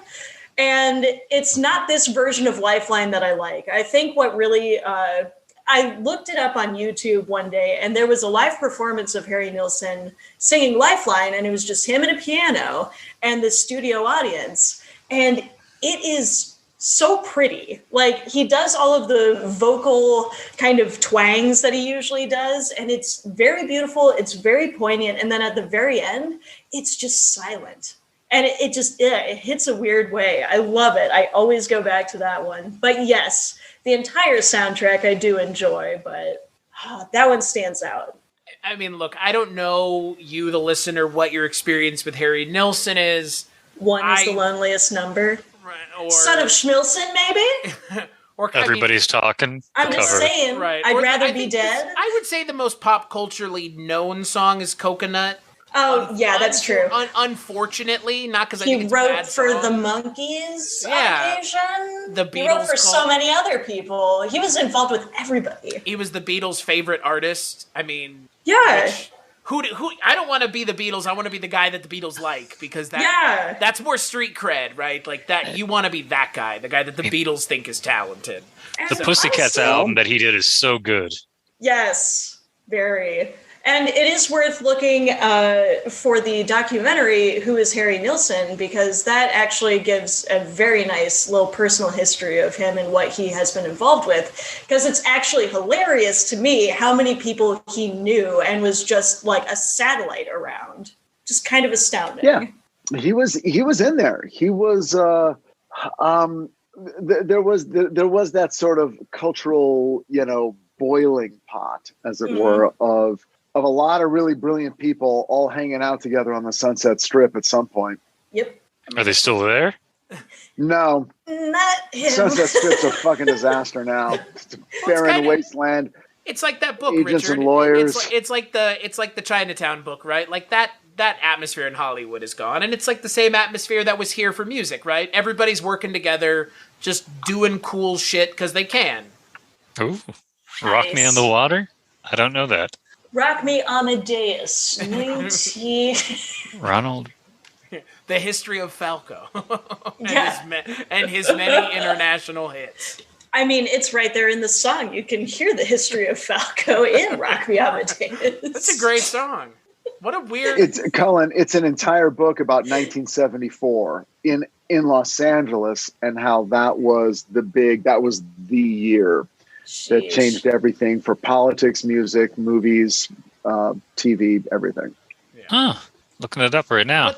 And it's not this version of Lifeline that I like. I think what really, I looked it up on YouTube one day, and there was a live performance of Harry Nilsson singing Lifeline, and it was just him and a piano and the studio audience. And it is so pretty. Like he does all of the vocal kind of twangs that he usually does. And it's very beautiful. It's very poignant. And then at the very end, it's just silent. And it hits a weird way. I love it. I always go back to that one. But yes, the entire soundtrack I do enjoy, but that one stands out. I mean, look, I don't know you, the listener, what your experience with Harry Nilsson is. One is the loneliest number. Or, Son of Schmilson, maybe? Or Everybody's talking. I'm just saying, right. I'd rather be dead. I would say the most pop culturally known song is Coconut. Oh, yeah, that's true. Unfortunately, not because I think it's a bad bad song. He wrote for the Monkees on occasion. The Beatles. He wrote for so many other people. He was involved with everybody. He was the Beatles' favorite artist. I mean... Yeah. Who? I don't want to be the Beatles. I want to be the guy that the Beatles like because that's more street cred, right? Like that. You want to be that guy, the guy that the Beatles think is talented. The Pussycats album that he did is so good. Yes, very. And it is worth looking for the documentary, Who is Harry Nilsson, because that actually gives a very nice little personal history of him and what he has been involved with. Because it's actually hilarious to me how many people he knew and was just like a satellite around. Just kind of astounding. Yeah, he was in there. He was, there was that sort of cultural, boiling pot, as it were, of a lot of really brilliant people all hanging out together on the Sunset Strip at some point. Yep. Are they still there? No. Not him. Sunset Strip's a fucking disaster now. It's a barren wasteland. It's like that book, Agents Richard. and lawyers. It's like the Chinatown book, right? Like that atmosphere in Hollywood is gone, and it's like the same atmosphere that was here for music, right? Everybody's working together, just doing cool shit because they can. Ooh, Rock Me on the Water? I don't know that. Rock Me Amadeus. Ronald. The History of Falco. and his many international hits. I mean, it's right there in the song. You can hear the history of Falco in Rock Me Amadeus. That's a great song. What a weird. It's Cullen. It's an entire book about 1974 in Los Angeles and how that was the year that changed everything for politics, music, movies, TV, everything. Yeah. Huh. Looking it up right now. But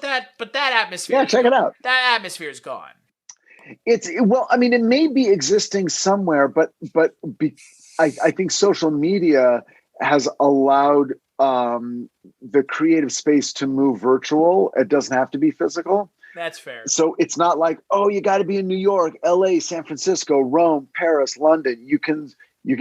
that atmosphere. Yeah, check it out. That atmosphere is gone. It may be existing somewhere, but I think social media has allowed the creative space to move virtual. It doesn't have to be physical. That's fair. So it's not like, oh, you got to be in New York, LA, San Francisco, Rome, Paris, London. You can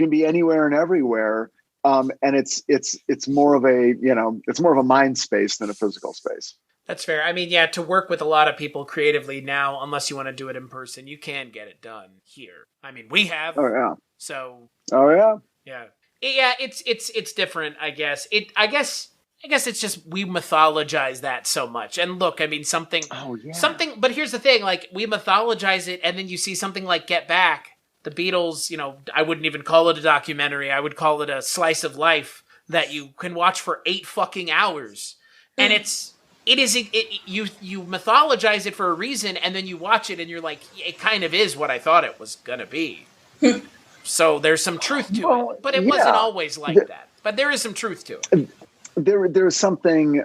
be anywhere and everywhere. And it's more of a mind space than a physical space. That's fair. I mean, yeah, to work with a lot of people creatively now, unless you want to do it in person, you can get it done here. I mean, we have. Oh yeah. So. Oh yeah. Yeah. Yeah, it's different, I guess. I guess it's just we mythologize that so much. And look, I mean, something, but here's the thing, like, we mythologize it, and then you see something like Get Back, the Beatles, I wouldn't even call it a documentary. I would call it a slice of life that you can watch for 8 fucking hours. And you mythologize it for a reason, and then you watch it and you're like, it kind of is what I thought it was going to be. So there's some truth to it, but it wasn't always like that. But there is some truth to it. There's something,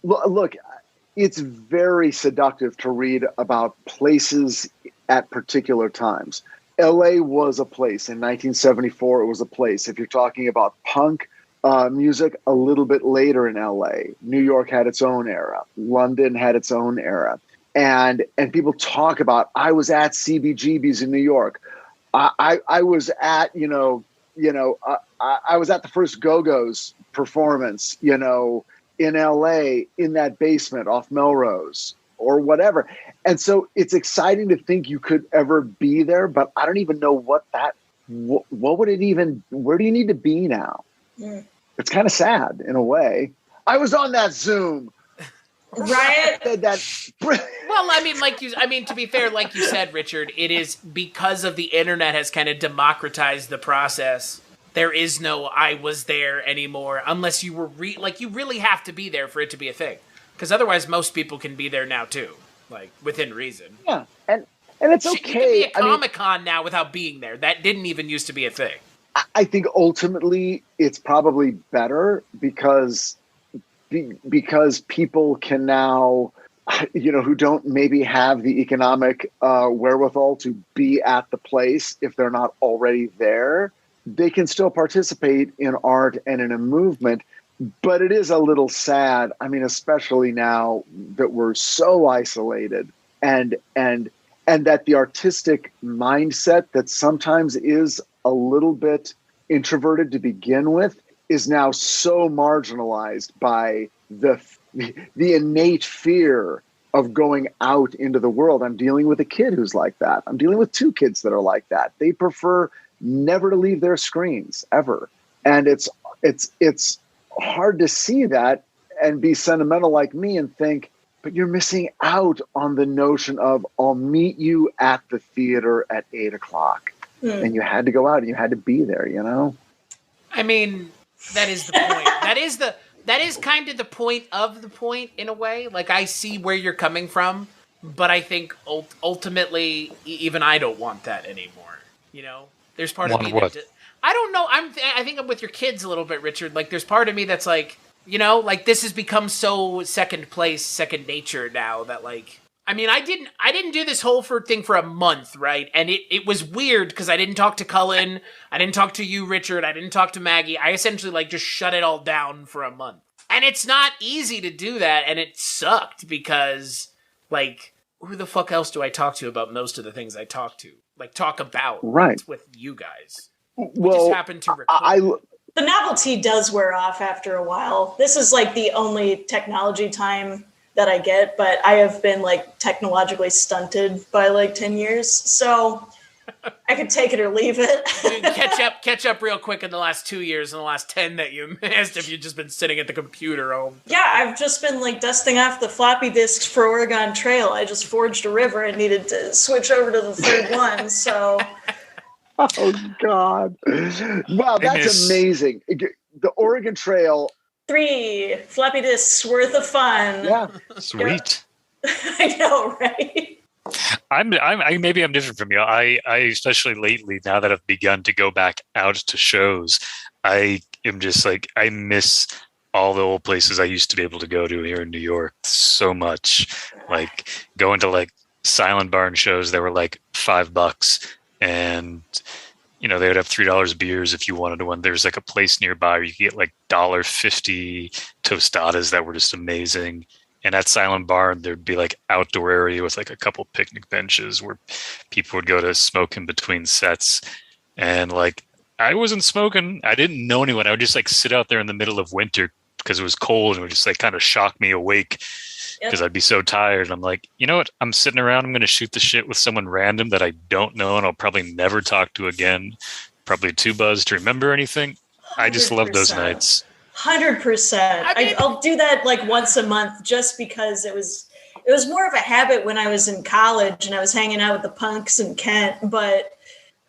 look, it's very seductive to read about places at particular times. LA was a place. In 1974, it was a place. If you're talking about punk music, a little bit later in LA, New York had its own era. London had its own era. And people talk about, I was at CBGB's in New York. I was at, I was at the first Go-Go's performance, in LA, in that basement off Melrose or whatever. And so it's exciting to think you could ever be there, but I don't even know what would it even, where do you need to be now? Yeah. It's kind of sad in a way. I was on that Zoom. Right. Well, I mean, to be fair, like you said, Richard, it is because of the internet has kind of democratized the process. There is no I was there anymore, unless you were you really have to be there for it to be a thing. Because otherwise, most people can be there now too, like within reason. Yeah, and it's okay. You can be at Comic-Con now without being there. That didn't even used to be a thing. I think ultimately it's probably better because people can now, who don't maybe have the economic wherewithal to be at the place if they're not already there, they can still participate in art and in a movement. But it is a little sad. I mean, especially now that we're so isolated and that the artistic mindset that sometimes is a little bit introverted to begin with is now so marginalized by the innate fear of going out into the world. I'm dealing with a kid who's like that. I'm dealing with 2 kids that are like that. They prefer never to leave their screens ever. And it's hard to see that and be sentimental like me and think, but you're missing out on the notion of I'll meet you at the theater at 8:00. And you had to go out and you had to be there, I mean, that is the point. That is kind of the point of the point in a way. Like, I see where you're coming from, but I think ultimately even I don't want that anymore. There's part of me that I don't know. I think I'm with your kids a little bit, Richard. Like, there's part of me that's like, like this has become so second nature now that, like, I mean, I didn't do this whole thing for a month, right? And it was weird because I didn't talk to Cullen, I didn't talk to you, Richard, I didn't talk to Maggie. I essentially just shut it all down for a month. And it's not easy to do that, and it sucked because, like, who the fuck else do I talk to about most of the things I talk about with you guys? We just happened to record. The novelty does wear off after a while. This is like the only technology time that I get, but I have been technologically stunted by 10 years. So I could take it or leave it. catch up real quick in the last 2 years and the last 10 that you missed if you've just been sitting at the computer. Yeah, I've just been dusting off the floppy disks for Oregon Trail. I just forged a river and needed to switch over to the 3rd one. So. Oh God. Wow, that's amazing. The Oregon Trail, 3 floppy disks worth of fun. Yeah. Sweet. I know, right? Maybe I'm different from you. I especially lately, now that I've begun to go back out to shows, I am just like, I miss all the old places I used to be able to go to here in New York so much. Like going to like Silent Barn shows that were like $5, and they would have $3 beers if you wanted one. There's like a place nearby where you could get like $1.50 tostadas that were just amazing. And at Silent Barn, there'd be like outdoor area with like a couple picnic benches where people would go to smoke in between sets. And like, I wasn't smoking. I didn't know anyone. I would just like sit out there in the middle of winter because it was cold, and it would just like kind of shock me awake because I'd be so tired. And I'm like, you know what? I'm sitting around. I'm going to shoot the shit with someone random that I don't know and I'll probably never talk to again. Probably too buzzed to remember anything. 100%. I just love those nights. 100%. I'll do that like once a month just because it was more of a habit when I was in college and I was hanging out with the punks in Kent. But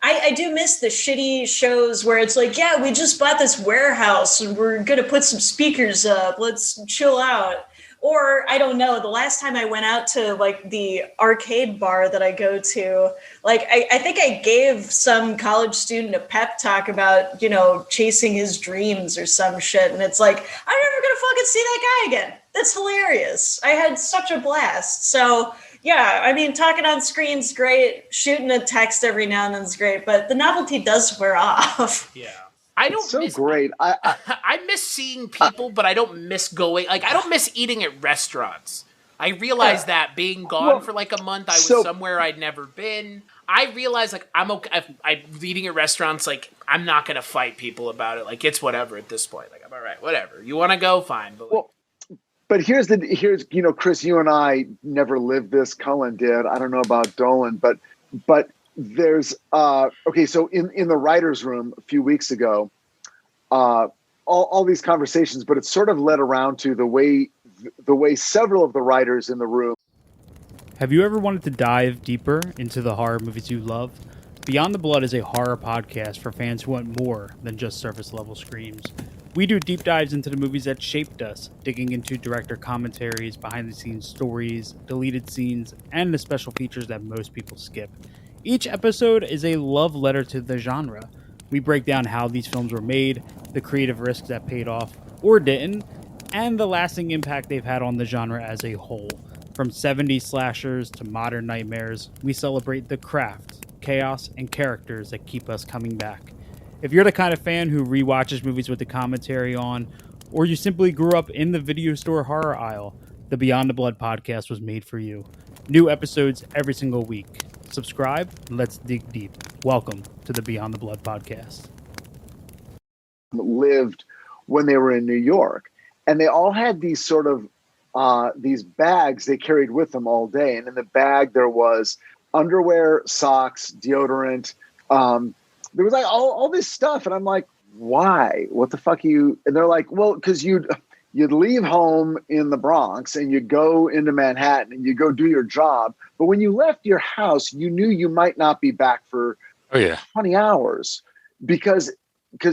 I do miss the shitty shows where it's like, yeah, we just bought this warehouse and we're going to put some speakers up. Let's chill out. Or I don't know, the last time I went out to like the arcade bar that I go to, like I think I gave some college student a pep talk about, chasing his dreams or some shit. And it's like, I'm never going to fucking see that guy again. That's hilarious. I had such a blast. So yeah, I mean, talking on screen's great. Shooting a text every now and then is great, but the novelty does wear off. Yeah. I don't miss great. I miss seeing people, but I don't miss going. Like, I don't miss eating at restaurants. I realized that being gone for like a month, I was somewhere I'd never been. I realized like I'm okay. I'm eating at restaurants. Like, I'm not gonna fight people about it. Like, it's whatever at this point. Like, I'm all right, whatever. You want to go, fine. But but here's Chris, you and I never lived this. Cullen did. I don't know about Dolin, but. There's okay. So in the writer's room a few weeks ago, all these conversations, but it sort of led around to the way several of the writers in the room. Have you ever wanted to dive deeper into the horror movies you love? Beyond the Blood is a horror podcast for fans who want more than just surface level screams. We do deep dives into the movies that shaped us, digging into director commentaries, behind the scenes stories, deleted scenes, and the special features that most people skip. Each episode is a love letter to the genre. We break down how these films were made, the creative risks that paid off or didn't, and the lasting impact they've had on the genre as a whole. From 70s slashers to modern nightmares, we celebrate the craft, chaos, and characters that keep us coming back. If you're the kind of fan who rewatches movies with the commentary on, or you simply grew up in the video store horror aisle, the Beyond the Blood podcast was made for you. New episodes every single week. Subscribe, and let's dig deep. Welcome to the Beyond the Blood podcast. Lived when they were in New York, and they all had these sort of these bags they carried with them all day. And in the bag there was underwear, socks, deodorant. There was like all this stuff, and I'm like, why? What the fuck you? And they're like, well, because you'd leave home in the Bronx and you'd go into Manhattan and you go do your job. But when you left your house, you knew you might not be back for 20 hours because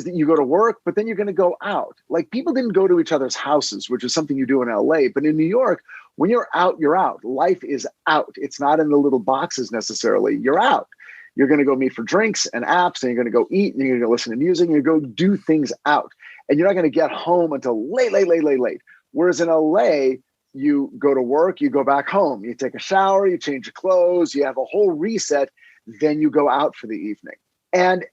you go to work, but then you're going to go out. Like, people didn't go to each other's houses, which is something you do in LA. But in New York, when you're out, you're out. Life is out. It's not in the little boxes necessarily. You're out. You're going to go meet for drinks and apps, and you're going to go eat, and you're going to go listen to music, and you're going to go do things out. And you're not going to get home until late. Whereas in LA, you go to work, you go back home, you take a shower, you change your clothes, you have a whole reset, then you go out for the evening. And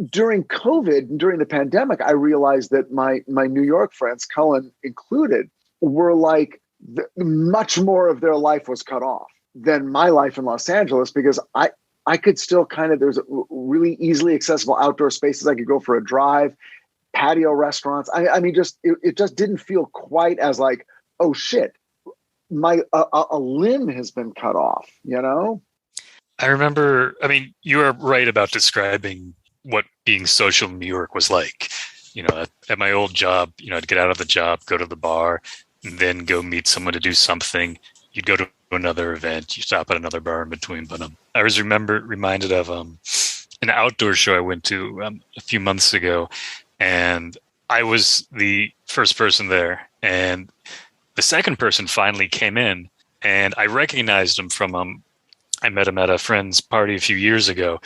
during COVID, during the pandemic, I realized that my New York friends, Cullen included, were like much more of their life was cut off than my life in Los Angeles, because I could still there's really easily accessible outdoor spaces. I could go for a drive, patio restaurants. I mean, it just didn't feel quite as like, oh shit, a limb has been cut off, I remember, you are right about describing what being social in New York was like. At my old job, I'd get out of the job, go to the bar, and then go meet someone to do something. You'd go to another event, you stop at another bar in between. But I was reminded of an outdoor show I went to a few months ago, and I was the first person there, and the second person finally came in, and I recognized him from I met him at a friend's party a few years ago,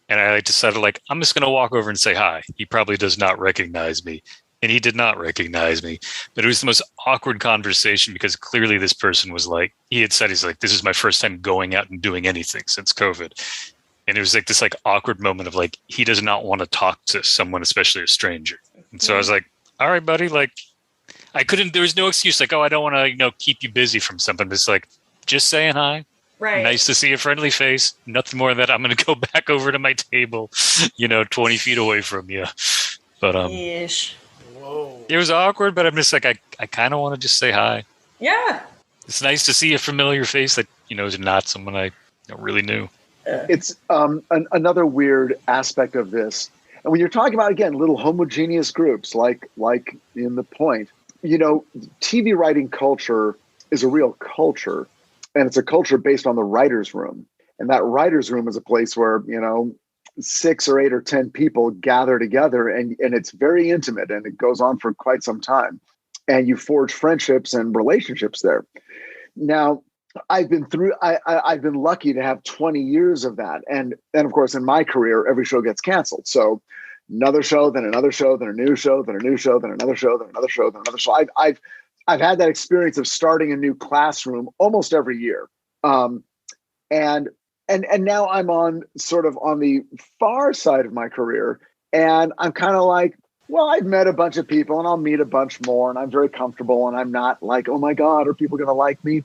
and I decided, like, I'm just going to walk over and say hi. He probably does not recognize me, and he did not recognize me. But it was the most awkward conversation because clearly this person was like, he had said, he's like, this is my first time going out and doing anything since COVID. And it was like this like awkward moment of like, he does not want to talk to someone, especially a stranger. And so I was like, all right, buddy, like, there was no excuse like, oh, I don't want to, keep you busy from something. It's like, just saying hi. Right. Nice to see a friendly face. Nothing more than that. I'm going to go back over to my table, 20 feet away from you. But Yeesh. Whoa. It was awkward, but I'm just like, I kind of want to just say hi. Yeah. It's nice to see a familiar face that, is not someone I really knew. It's another weird aspect of this. And when you're talking about, again, little homogeneous groups like in The Point, TV writing culture is a real culture. And it's a culture based on the writer's room. And that writer's room is a place where, 6 or 8 or 10 people gather together and it's very intimate and it goes on for quite some time. And you forge friendships and relationships there. Now, I've been lucky to have 20 years of that. And of course, in my career, every show gets canceled. So another show, then another show, then a new show, then a new show, then another show, then another show, then another show. I've had that experience of starting a new classroom almost every year. And now I'm on the far side of my career. And I'm kind of like, well, I've met a bunch of people and I'll meet a bunch more. And I'm very comfortable and I'm not like, oh my God, are people going to like me?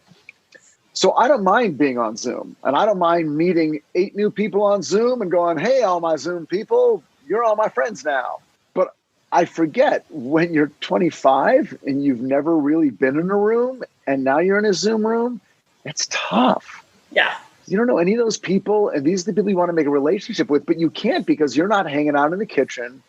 So I don't mind being on Zoom. And I don't mind meeting 8 new people on Zoom and going, hey, all my Zoom people, you're all my friends now. But I forget when you're 25 and you've never really been in a room and now you're in a Zoom room, it's tough. Yeah. You don't know any of those people, and these are the people you want to make a relationship with, but you can't because you're not hanging out in the kitchen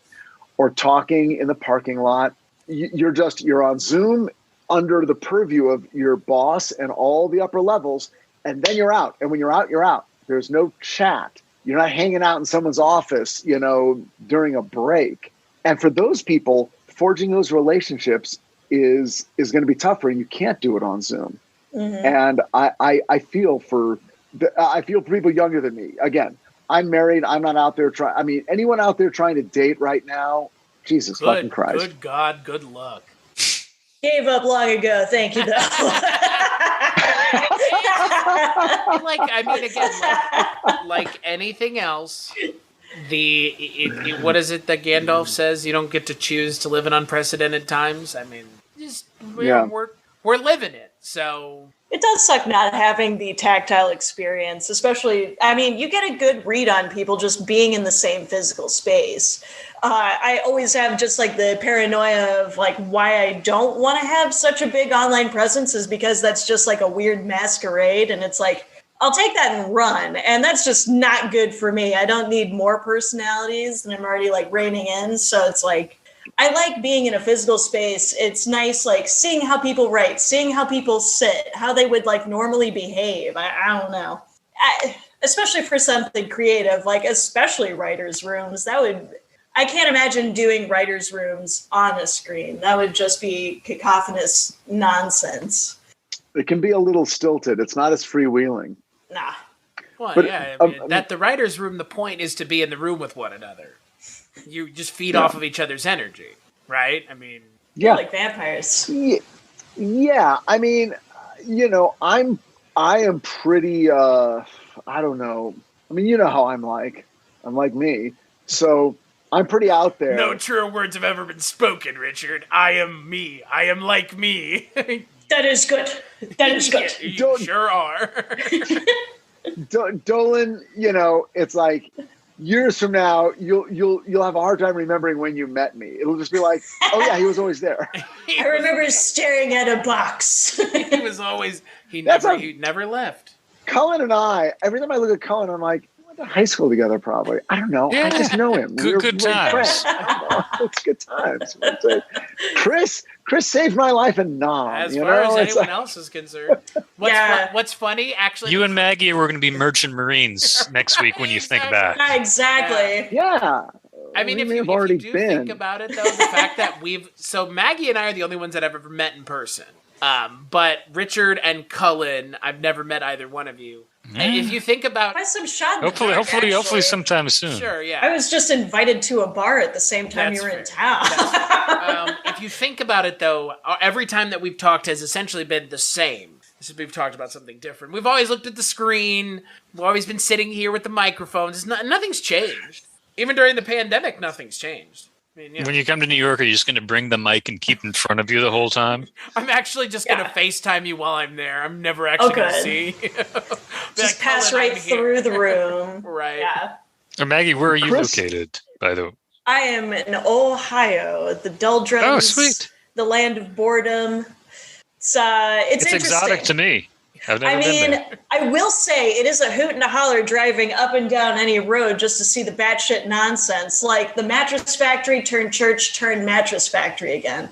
or talking in the parking lot. You're on Zoom under the purview of your boss and all the upper levels, and then you're out. And when you're out, you're out. There's no chat. You're not hanging out in someone's office, during a break. And for those people, forging those relationships is going to be tougher, and you can't do it on Zoom. Mm-hmm. And I feel for people younger than me. Again, I'm married. I'm not out there anyone out there trying to date right now, Jesus fucking Christ. Good God, good luck. Gave up long ago. Thank you, though. Like anything else, what is it that Gandalf says? You don't get to choose to live in unprecedented times. I mean, we're living it. So it does suck not having the tactile experience, especially, you get a good read on people just being in the same physical space. I always have just like the paranoia of like why I don't want to have such a big online presence is because that's just like a weird masquerade. And it's like, I'll take that and run. And that's just not good for me. I don't need more personalities than I'm already like reining in. So it's like, I like being in a physical space. It's nice, like seeing how people write, seeing how people sit, how they would like normally behave. I don't know. Especially for something creative, like especially writers' rooms. I can't imagine doing writers' rooms on a screen. That would just be cacophonous nonsense. It can be a little stilted. It's not as freewheeling. Nah. Well, but, yeah. At the writers' room, the point is to be in the room with one another. You just feed off of each other's energy, right? Yeah, like vampires. Yeah. I am pretty. I don't know. You know how I'm like. I'm like me. So I'm pretty out there. No truer words have ever been spoken, Richard. I am me. I am like me. That is good. That is good. You sure are. Dolin, it's like. Years from now, you'll have a hard time remembering when you met me. It'll just be like, oh yeah, he was always there. I remember staring at a box. He was always he never left. Cullen and I, every time I look at Cullen, I'm like, we went to high school together probably. I don't know. Yeah. I just know him. Good times. It's good times. Chris saved my life in Nam. As far as anyone else is concerned. What's funny, actually... You and Maggie were going to be merchant marines next week when you think back. Exactly. Yeah. I mean, if you do think about it, though, the fact that so Maggie and I are the only ones that I've ever met in person. But Richard and Cullen, I've never met either one of you. And if you think about, by some shot, hopefully sometime soon. Sure, yeah. I was just invited to a bar at the same time you were in town. If you think about it, though, every time that we've talked has essentially been the same. We've talked about something different. We've always looked at the screen. We've always been sitting here with the microphones. Nothing's changed. Even during the pandemic, nothing's changed. I mean, When you come to New York, are you just going to bring the mic and keep in front of you the whole time? I'm actually just going to FaceTime you while I'm there. I'm never actually going to see. Just pass right through the room. Right. Yeah. Maggie, where are you located, by the way? I am in Ohio, the doldrums. Oh, sweet. The land of boredom. It's exotic to me. I've never been there. I will say it is a hoot and a holler driving up and down any road just to see the batshit nonsense, like the mattress factory turned church turned mattress factory again.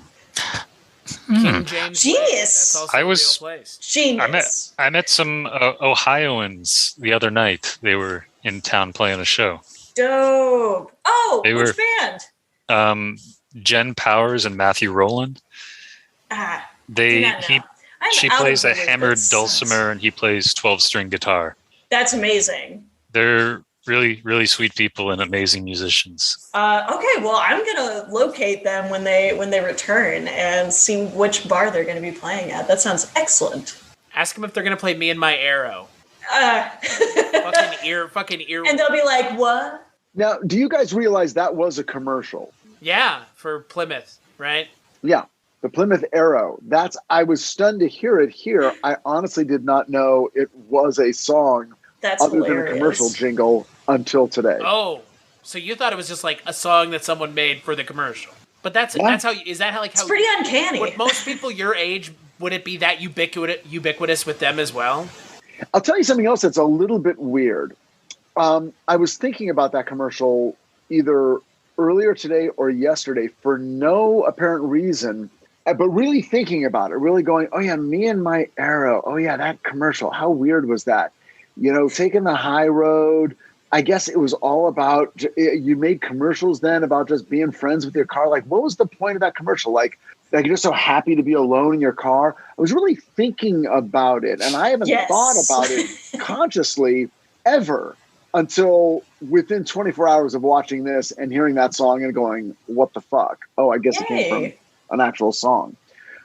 King James. Genius. That's also a real place. Genius. I met some Ohioans the other night. They were in town playing a show. Dope. Oh, which band? Jen Powers and Matthew Rowland. She plays a hammered dulcimer and he plays 12-string guitar. That's amazing. They're really, really sweet people and amazing musicians. Okay, well, I'm gonna locate them when they return and see which bar they're gonna be playing at. That sounds excellent. Ask them if they're gonna play "Me and My Arrow." fucking ear. And they'll be like, "What?" Now, do you guys realize that was a commercial? Yeah, for Plymouth, right? Yeah. The Plymouth Arrow. I was stunned to hear it here. I honestly did not know it was a song other than a commercial jingle until today. Oh, so you thought it was just like a song that someone made for the commercial? But that's how it's pretty uncanny. Would most people your age, would it be that ubiquitous with them as well? I'll tell you something else that's a little bit weird. I was thinking about that commercial either earlier today or yesterday for no apparent reason. But really thinking about it, really going, oh yeah, Me and My Arrow. Oh yeah, that commercial. How weird was that? Taking the high road. I guess it was all about, you made commercials then about just being friends with your car. Like, what was the point of that commercial? Like you're just so happy to be alone in your car. I was really thinking about it, and I haven't thought about it consciously ever until within 24 hours of watching this and hearing that song and going, what the fuck? Oh, I guess it came from an actual song.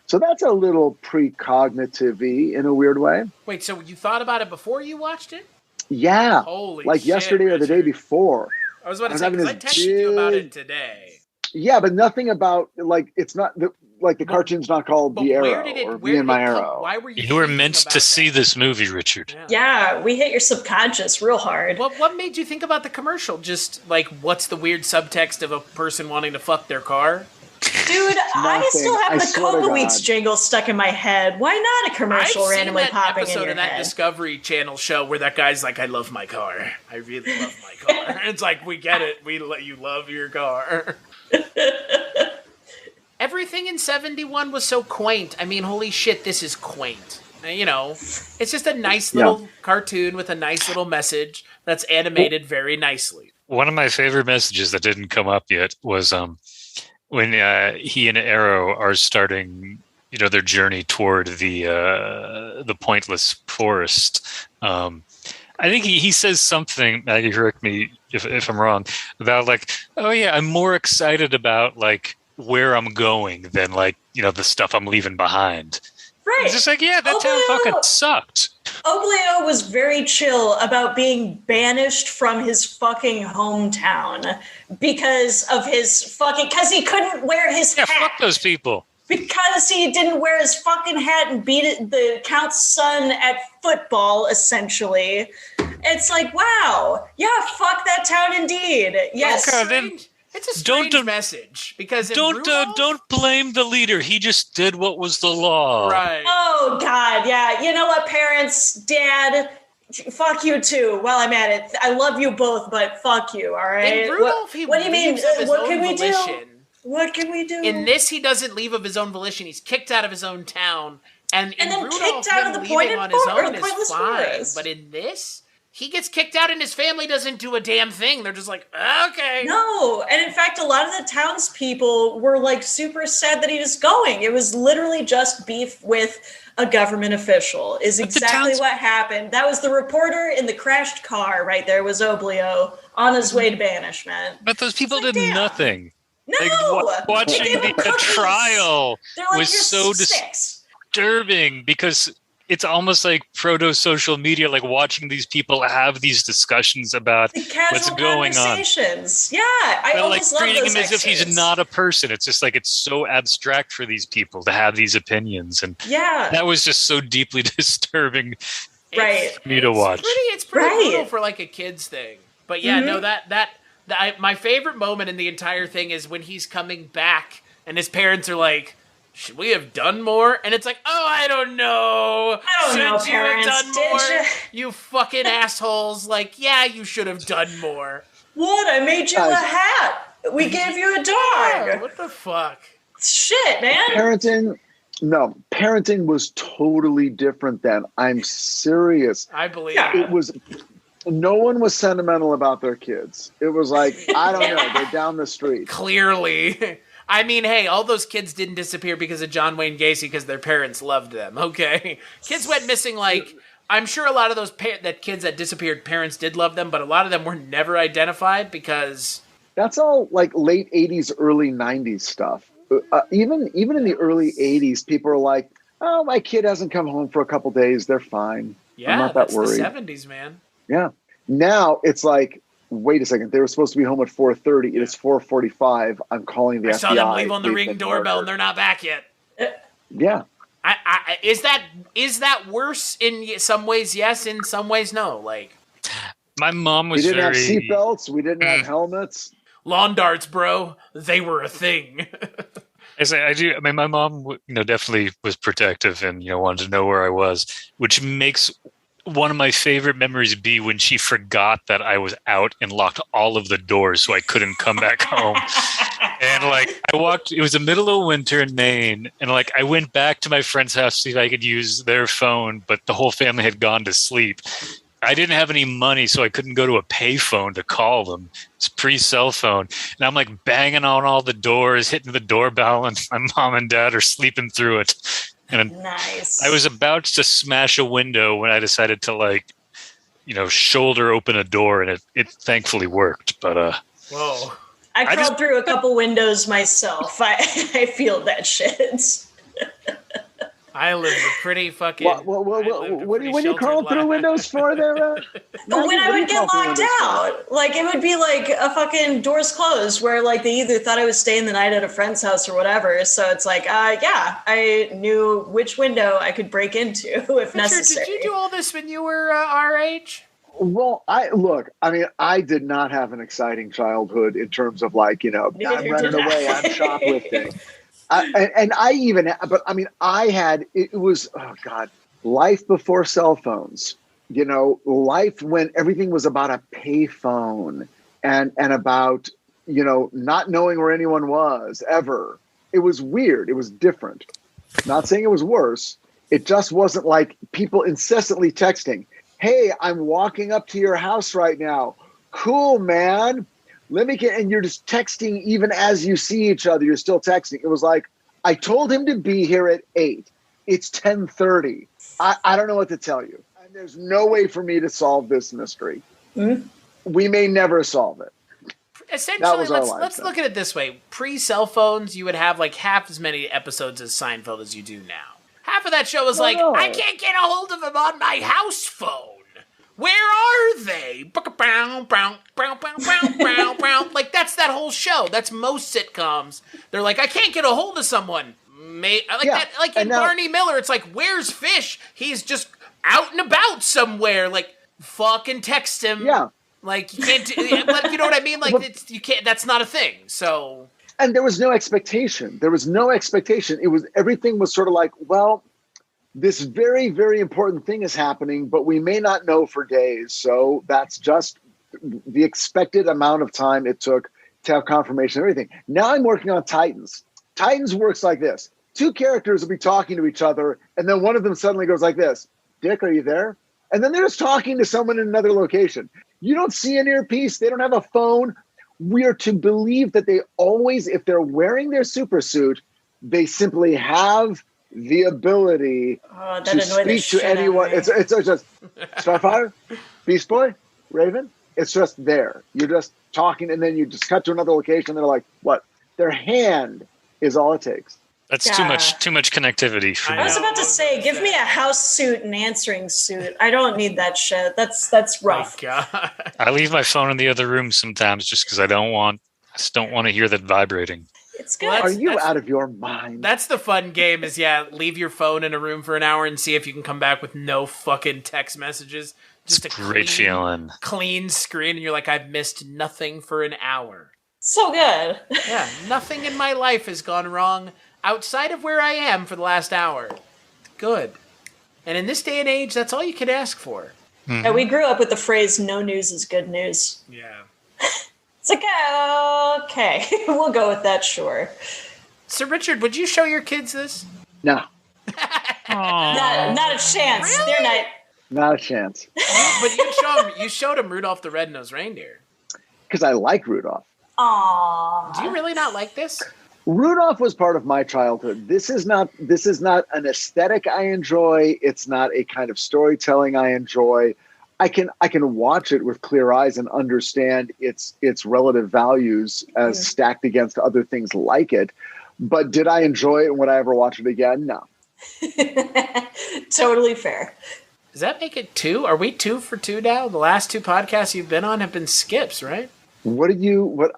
So that's a little precognitive-y in a weird way. Wait, so you thought about it before you watched it? Yeah. Holy like shit, yesterday or the day before. I was about to say, because I texted you about it today. Yeah, but nothing about, it's not, the cartoon's not called The Arrow or Me and My Arrow. Why were you You were meant to see this movie, Richard. Yeah, we hit your subconscious real hard. What made you think about the commercial? Just, what's the weird subtext of a person wanting to fuck their car? Dude, I still have the Coca Weeks jingle stuck in my head. Why not a commercial randomly popping in your head? I've seen that episode of that Discovery Channel show where that guy's like, I love my car. I really love my car. It's like, we get it. We let you love your car. Everything in 71 was so quaint. I mean, holy shit, this is quaint. It's just a nice little cartoon with a nice little message that's animated very nicely. One of my favorite messages that didn't come up yet was when he and Arrow are starting, their journey toward the pointless forest. I think he says something, Maggie, correct me if I'm wrong, about oh yeah, I'm more excited about where I'm going than the stuff I'm leaving behind. Right. It's just that town fucking sucked. Oblio was very chill about being banished from his fucking hometown because of because he couldn't wear his hat. Fuck those people. Because he didn't wear his fucking hat and beat the Count's son at football, essentially. It's wow. Yeah, fuck that town indeed. Yes. Okay, then it's a strange message because don't blame the leader. He just did what was the law. Right. Oh God, yeah. You know what, parents, Dad, fuck you too. While I'm at it, I love you both, but fuck you. All right. In Rudolph, what do you mean? What can we do? What can we do? In this, he doesn't leave of his own volition. He's kicked out of his own town, and then Rudolph, kicked out of the leaving on his own is fine. forest. But in this, he gets kicked out and his family doesn't do a damn thing. They're just like, okay. No, and in fact, a lot of the townspeople were like super sad that he was going. It was literally just beef with a government official is exactly what happened. That was the reporter in the crashed car right there was Oblio on his way to banishment. But those people did nothing. No! Like, watching the trial like, was so disturbing because it's almost like proto-social media, like watching these people have these discussions about what's going on. Yeah, I always love treating those him as if he's not a person. It's just like it's so abstract for these people to have these opinions, and that was just so deeply disturbing. Right, for me to watch. It's pretty brutal for like a kids thing, but yeah, no, my favorite moment in the entire thing is when he's coming back and his parents are like, should we have done more? And it's like, oh, I don't know. I don't know, should you parents, have done did more? you? You fucking assholes. Like, yeah, you should have done more. What? I made you a hat. We gave you a dog. Yeah, what the fuck? Shit, man. Parenting was totally different then. I'm serious. I believe it was. No one was sentimental about their kids. It was like, I don't know, they're down the street. Clearly. I mean, hey, all those kids didn't disappear because of John Wayne Gacy because their parents loved them, okay? Kids went missing, like, I'm sure a lot of those kids that disappeared, parents did love them, but a lot of them were never identified because... That's all, like, late 80s, early 90s stuff. Even in the early 80s, people are like, oh, my kid hasn't come home for a couple days, they're fine. Yeah, I'm not that's that worried. the 70s, man. Yeah. Now, it's like... Wait a second. They were supposed to be home at 4:30. It is 4:45. I'm calling the FBI. I saw them leave on the Ring doorbell, and they're not back yet. Yeah. Is that worse in some ways? Yes. In some ways, no. Like, my mom was. We didn't have seatbelts. We didn't have helmets. Lawn darts, bro. They were a thing. I do. I mean, my mom, definitely was protective and wanted to know where I was, which makes one of my favorite memories be when she forgot that I was out and locked all of the doors so I couldn't come back home. And it was the middle of winter in Maine, and I went back to my friend's house to see if I could use their phone, but the whole family had gone to sleep. I didn't have any money, so I couldn't go to a payphone to call them. It's pre-cell phone. And I'm banging on all the doors, hitting the doorbell, and my mom and dad are sleeping through it. And nice. I was about to smash a window when I decided to shoulder open a door, and it thankfully worked. But whoa! I crawled through a couple windows myself. I feel that shit. I lived a pretty fucking. What are you crawling through windows for there? But when I would get locked out, it would be like a fucking doors closed where they either thought I was staying the night at a friend's house or whatever. So it's I knew which window I could break into if necessary. Did you do all this when you were our age? Well, I did not have an exciting childhood in terms of I'm running away, I'm shoplifting. It was, oh God, life before cell phones, life when everything was about a payphone and about, not knowing where anyone was ever. It was weird. It was different. Not saying it was worse. It just wasn't like people incessantly texting, hey, I'm walking up to your house right now. Cool, man. And you're just texting even as you see each other, you're still texting. It was like, I told him to be here at 8. It's 10:30. I don't know what to tell you. And there's no way for me to solve this mystery. Mm-hmm. We may never solve it. Essentially, let's look at it this way. Pre-cell phones, you would have half as many episodes as Seinfeld as you do now. Half of that show was I can't get a hold of him on my house phone. Where are they? That's that whole show. That's most sitcoms. They're I can't get a hold of someone. In Barney Miller, it's where's Fish? He's just out and about somewhere. Fucking text him. Yeah. You can't do, you know what I mean? You can't, that's not a thing. So. And there was no expectation. Everything was sort of this very, very important thing is happening, but we may not know for days. So that's just the expected amount of time it took to have confirmation of everything. Now I'm working on Titans. Titans works like this. 2 characters will be talking to each other, and then one of them suddenly goes like this. Dick, are you there? And then they're just talking to someone in another location. You don't see an earpiece. They don't have a phone. We are to believe that they always, if they're wearing their super suit, they simply have the ability to speak to anyone. It's just Starfire, Beast Boy, Raven. It's just there. You're just talking, and then you just cut to another location. They're like, what? Their hand is all it takes. That's too much connectivity for me. I was about to say, give me a house suit and answering suit. I don't need that shit. That's rough. My God. I leave my phone in the other room sometimes just because I just don't want to hear that vibrating. It's good. Are you out of your mind? That's the fun game is, leave your phone in a room for an hour and see if you can come back with no fucking text messages. Just it's a great feeling. Clean screen, and you're like, I've missed nothing for an hour. So good. Yeah, nothing in my life has gone wrong outside of where I am for the last hour. Good. And in this day and age, that's all you can ask for. Mm-hmm. And we grew up with the phrase, no news is good news. Yeah. It's like, okay, we'll go with that, sure. So, Richard, would you show your kids this? No. Not a chance. Really? They're not. Not a chance. But you showed him Rudolph the Red-Nosed Reindeer. Because I like Rudolph. Aww. Do you really not like this? Rudolph was part of my childhood. This is not an aesthetic I enjoy. It's not a kind of storytelling I enjoy. I can watch it with clear eyes and understand its relative values as stacked against other things like it. But did I enjoy it and would I ever watch it again? No. Totally fair. Does that make it 2? Are we 2 for 2 now? The last 2 podcasts you've been on have been skips, right? What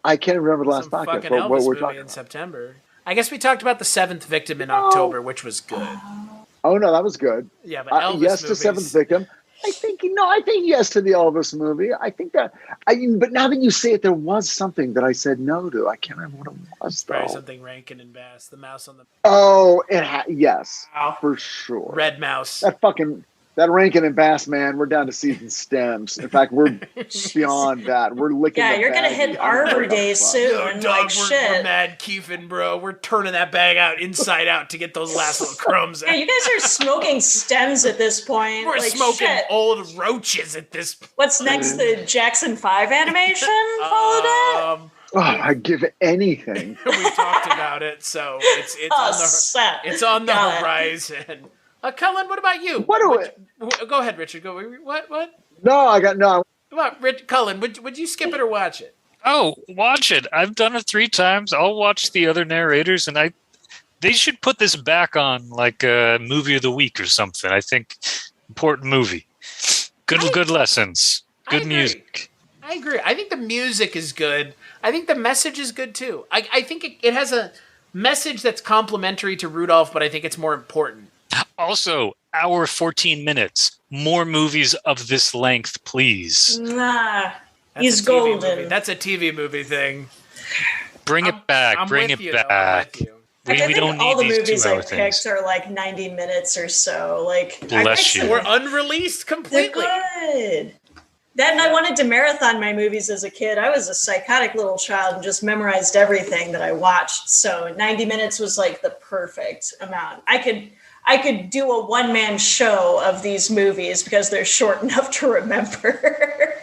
I can't remember the last podcast. Fucking What Elvis we're movie talking in about. September. I guess we talked about The Seventh Victim in October, which was good. Oh no, that was good. Yeah, but Elvis yes movies. to Seventh Victim. I think yes to the Elvis movie. I think that. But now that you say it, there was something that I said no to. I can't remember what it was though. Probably something Rankin and Bass, the mouse on the. Oh, yes, for sure. Red Mouse. That Rankin and Bass, man, we're down to season stems. In fact, we're beyond that. We're licking. Yeah, you're gonna hit Arbor Day soon. Yo, dog, we're mad keefing, bro. We're turning that bag out inside out to get those last little crumbs out. Yeah, you guys are smoking stems at this point. We're smoking old roaches at this point. What's next? The Jackson 5 animation? Follow that? Oh, I'd give anything. We talked about it, so it's on the horizon. Cullen, what about you? Go ahead, Richard. Go. What? No. Come on, Cullen. Would you skip it or watch it? Oh, watch it. I've done it 3 times. I'll watch the other narrators, and they should put this back on like a movie of the week or something. I think important movie. Good lessons. Good music. I agree. I think the music is good. I think the message is good too. I think it has a message that's complementary to Rudolph, but I think it's more important. Also, hour 14 minutes. More movies of this length, please. He's golden. That's a TV movie thing. Bring it back. Bring it back. We don't need all the these movies I 2-hour things. picked are like 90 minutes or so. Like, Bless you. We're unreleased completely. They're good. Then I wanted to marathon my movies as a kid. I was a psychotic little child and just memorized everything that I watched. So 90 minutes was like the perfect amount. I could do a one-man show of these movies because they're short enough to remember.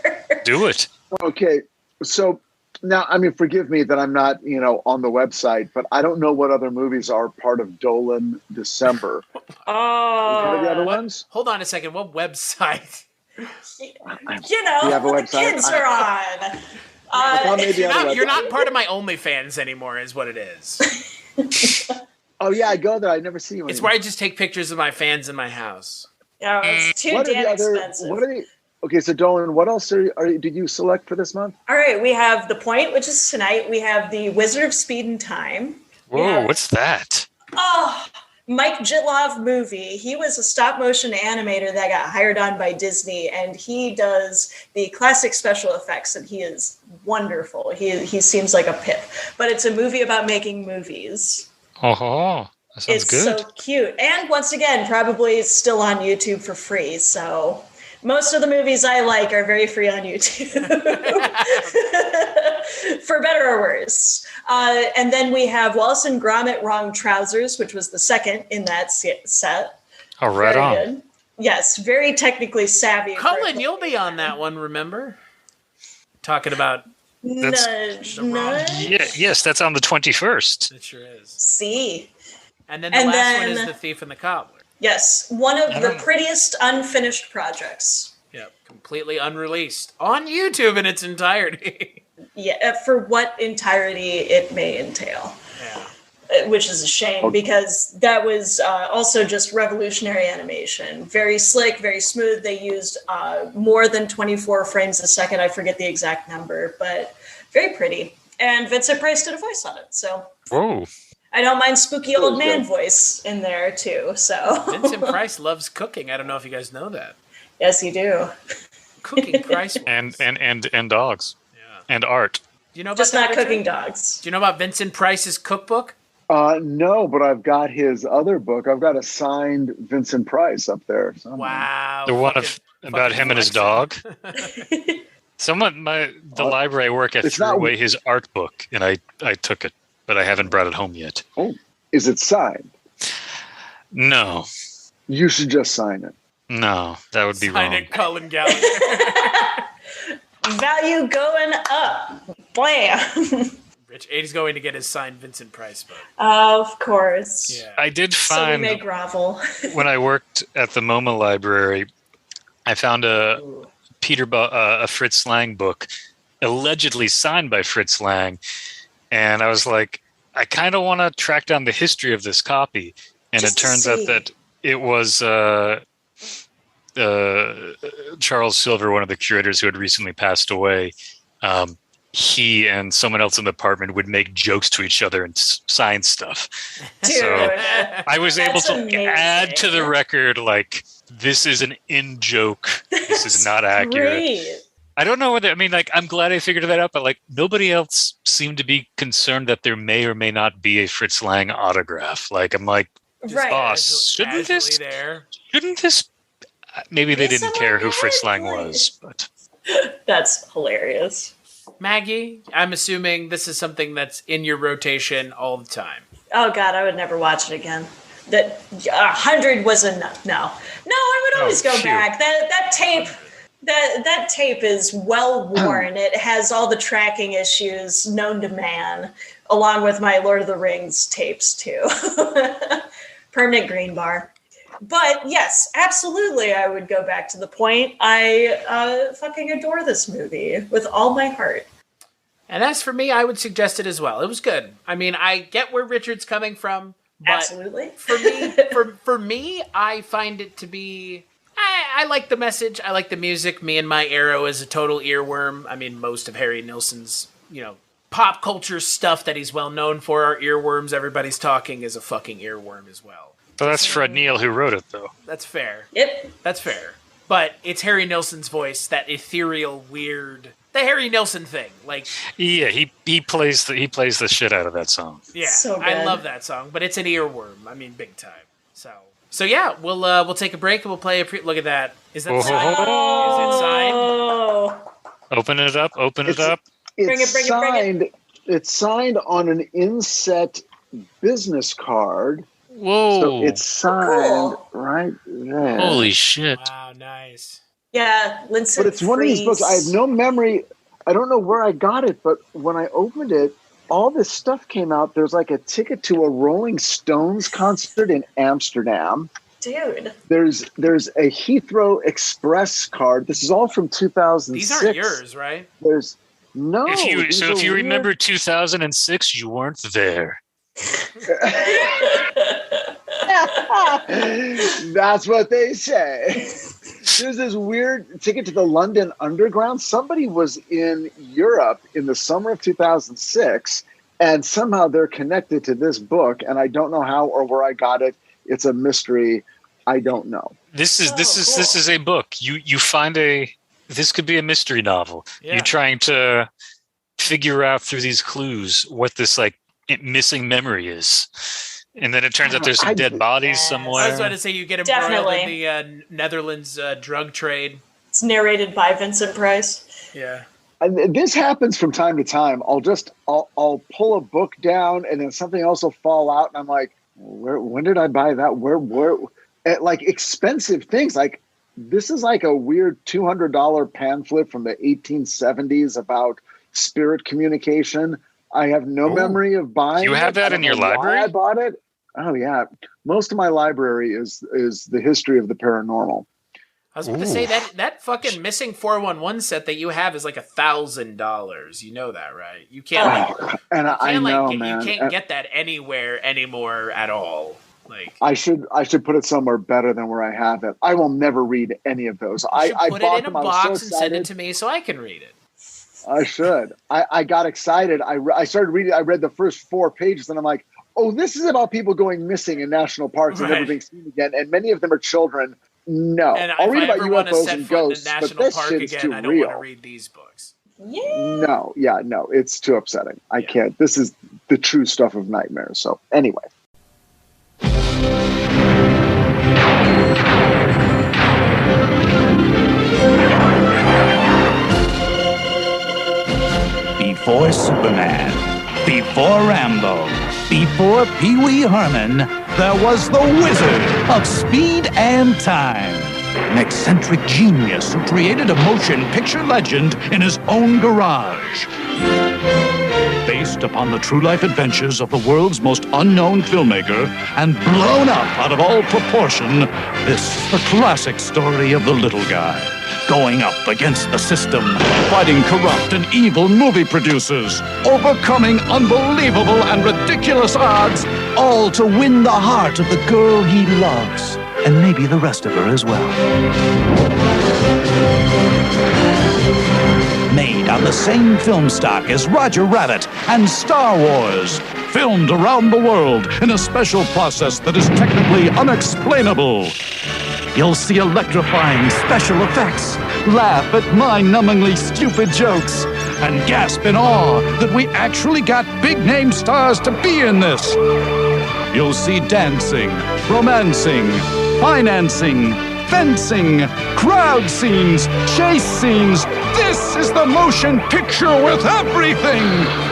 Do it. Okay, so now, I mean, forgive me that I'm not, on the website, but I don't know what other movies are part of Dolin December. Oh. What are the other ones? Hold on a second. What website? The kids are on. You're not part of my OnlyFans anymore, is what it is. Oh yeah, I go there. I never see you. It's where I just take pictures of my fans in my house. Yeah, it's too damn expensive. Okay, so Dolin, what else did you select for this month? All right, we have The Point, which is tonight. We have The Wizard of Speed and Time. Whoa, what's that? Oh, Mike Jitlov movie. He was a stop motion animator that got hired on by Disney, and he does the classic special effects, and he is wonderful. He seems like a pip, but it's a movie about making movies. Oh, that sounds good. It's so cute. And once again, probably still on YouTube for free. So most of the movies I like are very free on YouTube. For better or worse. And then we have Wallace and Gromit Wrong Trousers, which was the second in that set. Oh, right very on. Good. Yes, very technically savvy. Cullen, you'll be on that one, remember? Talking about Nudge. Yes, that's on the 21st. It sure is. See. And then the last one is The Thief and the Cobbler. Yes, one of the prettiest unfinished projects. Yep, completely unreleased. On YouTube in its entirety. Yeah, for what entirety it may entail. Yeah. Which is a shame because that was also just revolutionary animation. Very slick, very smooth. They used more than 24 frames a second. I forget the exact number, but very pretty. And Vincent Price did a voice on it. So I don't mind spooky old man voice in there too. So Vincent Price loves cooking. I don't know if you guys know that. Yes, you do. Cooking Price and dogs. Yeah. And art. Do you know about just that, not cooking dogs? Do you know about Vincent Price's cookbook? No, but I've got his other book. I've got a signed Vincent Price up there. Wow. The one about him and his dog. The library I work at threw away his art book, and I took it, but I haven't brought it home yet. Oh, is it signed? No. You should just sign it. No, that would be wrong. Sign it, Cullen Gallagher. Value going up. Blam. Rich, Aid's going to get his signed Vincent Price book. Of course. Yeah. I did find, so we may grovel. when I worked at the MoMA library, I found a Fritz Lang book, allegedly signed by Fritz Lang, and I was like, I kind of want to track down the history of this copy, and it turns out that it was Charles Silver, one of the curators who had recently passed away. He and someone else in the department would make jokes to each other and sign stuff. Dude, so I was able to amazing. add to the record, like, this is an in-joke. This is not accurate. Great. I don't know whether, I'm glad I figured that out, but like nobody else seemed to be concerned that there may or may not be a Fritz Lang autograph. Like, I'm like, boss, shouldn't this, maybe they didn't care who Fritz Lang was, but. That's hilarious. Maggie, I'm assuming this is something that's in your rotation all the time. Oh God, I would never watch it again. That 100 was enough. No, I would always go back. That tape is well worn. It has all the tracking issues known to man, along with my Lord of the Rings tapes too. Permanent green bar. But yes, absolutely, I would go back to the point. I fucking adore this movie with all my heart. And as for me, I would suggest it as well. It was good. I mean, I get where Richard's coming from. But absolutely. For me, I find it to be... I like the message. I like the music. Me and My Arrow is a total earworm. I mean, most of Harry Nilsson's, pop culture stuff that he's well known for are earworms. Everybody's Talking is a fucking earworm as well. So that's Fred Neil who wrote it, though. That's fair. Yep. That's fair. But it's Harry Nilsson's voice, that ethereal, weird... The Harry Nilsson thing. Yeah, he plays the shit out of that song. Yeah, so good. I love that song, but it's an earworm. I mean, big time. So yeah, we'll take a break and we'll play look at that. Is that signed? Is it signed? Open it up. Bring it. It's signed on an inset business card. Whoa. So it's signed right there. Holy shit. Wow, nice. Yeah, Lindsay. But it's one of these books. I have no memory. I don't know where I got it, but when I opened it, all this stuff came out. There's like a ticket to a Rolling Stones concert in Amsterdam. Dude. There's a Heathrow Express card. This is all from 2006. These aren't yours, right? There's no. If you remember 2006, you weren't there. That's what they say. There's this weird ticket to the London Underground. Somebody was in Europe in the summer of 2006, and somehow they're connected to this book, and I don't know how or where I got it. It's a mystery. I don't know. This is a book. You find this could be a mystery novel. Yeah. You're trying to figure out through these clues what this missing memory is. And then it turns out there's some dead bodies somewhere. I was about to say you get embroiled in the Netherlands drug trade. It's narrated by Vincent Price. Yeah. And this happens from time to time. I'll pull a book down and then something else will fall out and I'm like, when did I buy that? at like expensive things. Like this is like a weird $200 pamphlet from the 1870s about spirit communication. I have no memory of buying You have it. that in your library? I bought it. Oh yeah. Most of my library is the history of the paranormal. I was going to say that fucking missing 411 set that you have is like $1,000. You know that, right? You can't you can't get that anywhere anymore at all. Like I should put it somewhere better than where I have it. I will never read any of those. I put bought it in them. a box so and send it to me so I can read it. I should. I got excited. I started reading. I read the first 4 pages, and I'm like, oh, this is about people going missing in national parks and never being seen again. And many of them are children. No, and I'll read if I about ever want to UFOs set and foot in ghosts, the but national this park shit's again, too I don't real. want to read these books. No, it's too upsetting. I can't. This is the true stuff of nightmares. So anyway. Before Superman, before Rambo, before Pee Wee Herman, there was the Wizard of Speed and Time. An eccentric genius who created a motion picture legend in his own garage. Based upon the true-life adventures of the world's most unknown filmmaker and blown up out of all proportion, this is the classic story of the little guy. Going up against the system, fighting corrupt and evil movie producers, overcoming unbelievable and ridiculous odds, all to win the heart of the girl he loves, and maybe the rest of her as well. Made on the same film stock as Roger Rabbit and Star Wars, filmed around the world in a special process that is technically unexplainable. You'll see electrifying special effects, laugh at mind-numbingly stupid jokes, and gasp in awe that we actually got big-name stars to be in this. You'll see dancing, romancing, financing, fencing, crowd scenes, chase scenes. This is the motion picture with everything.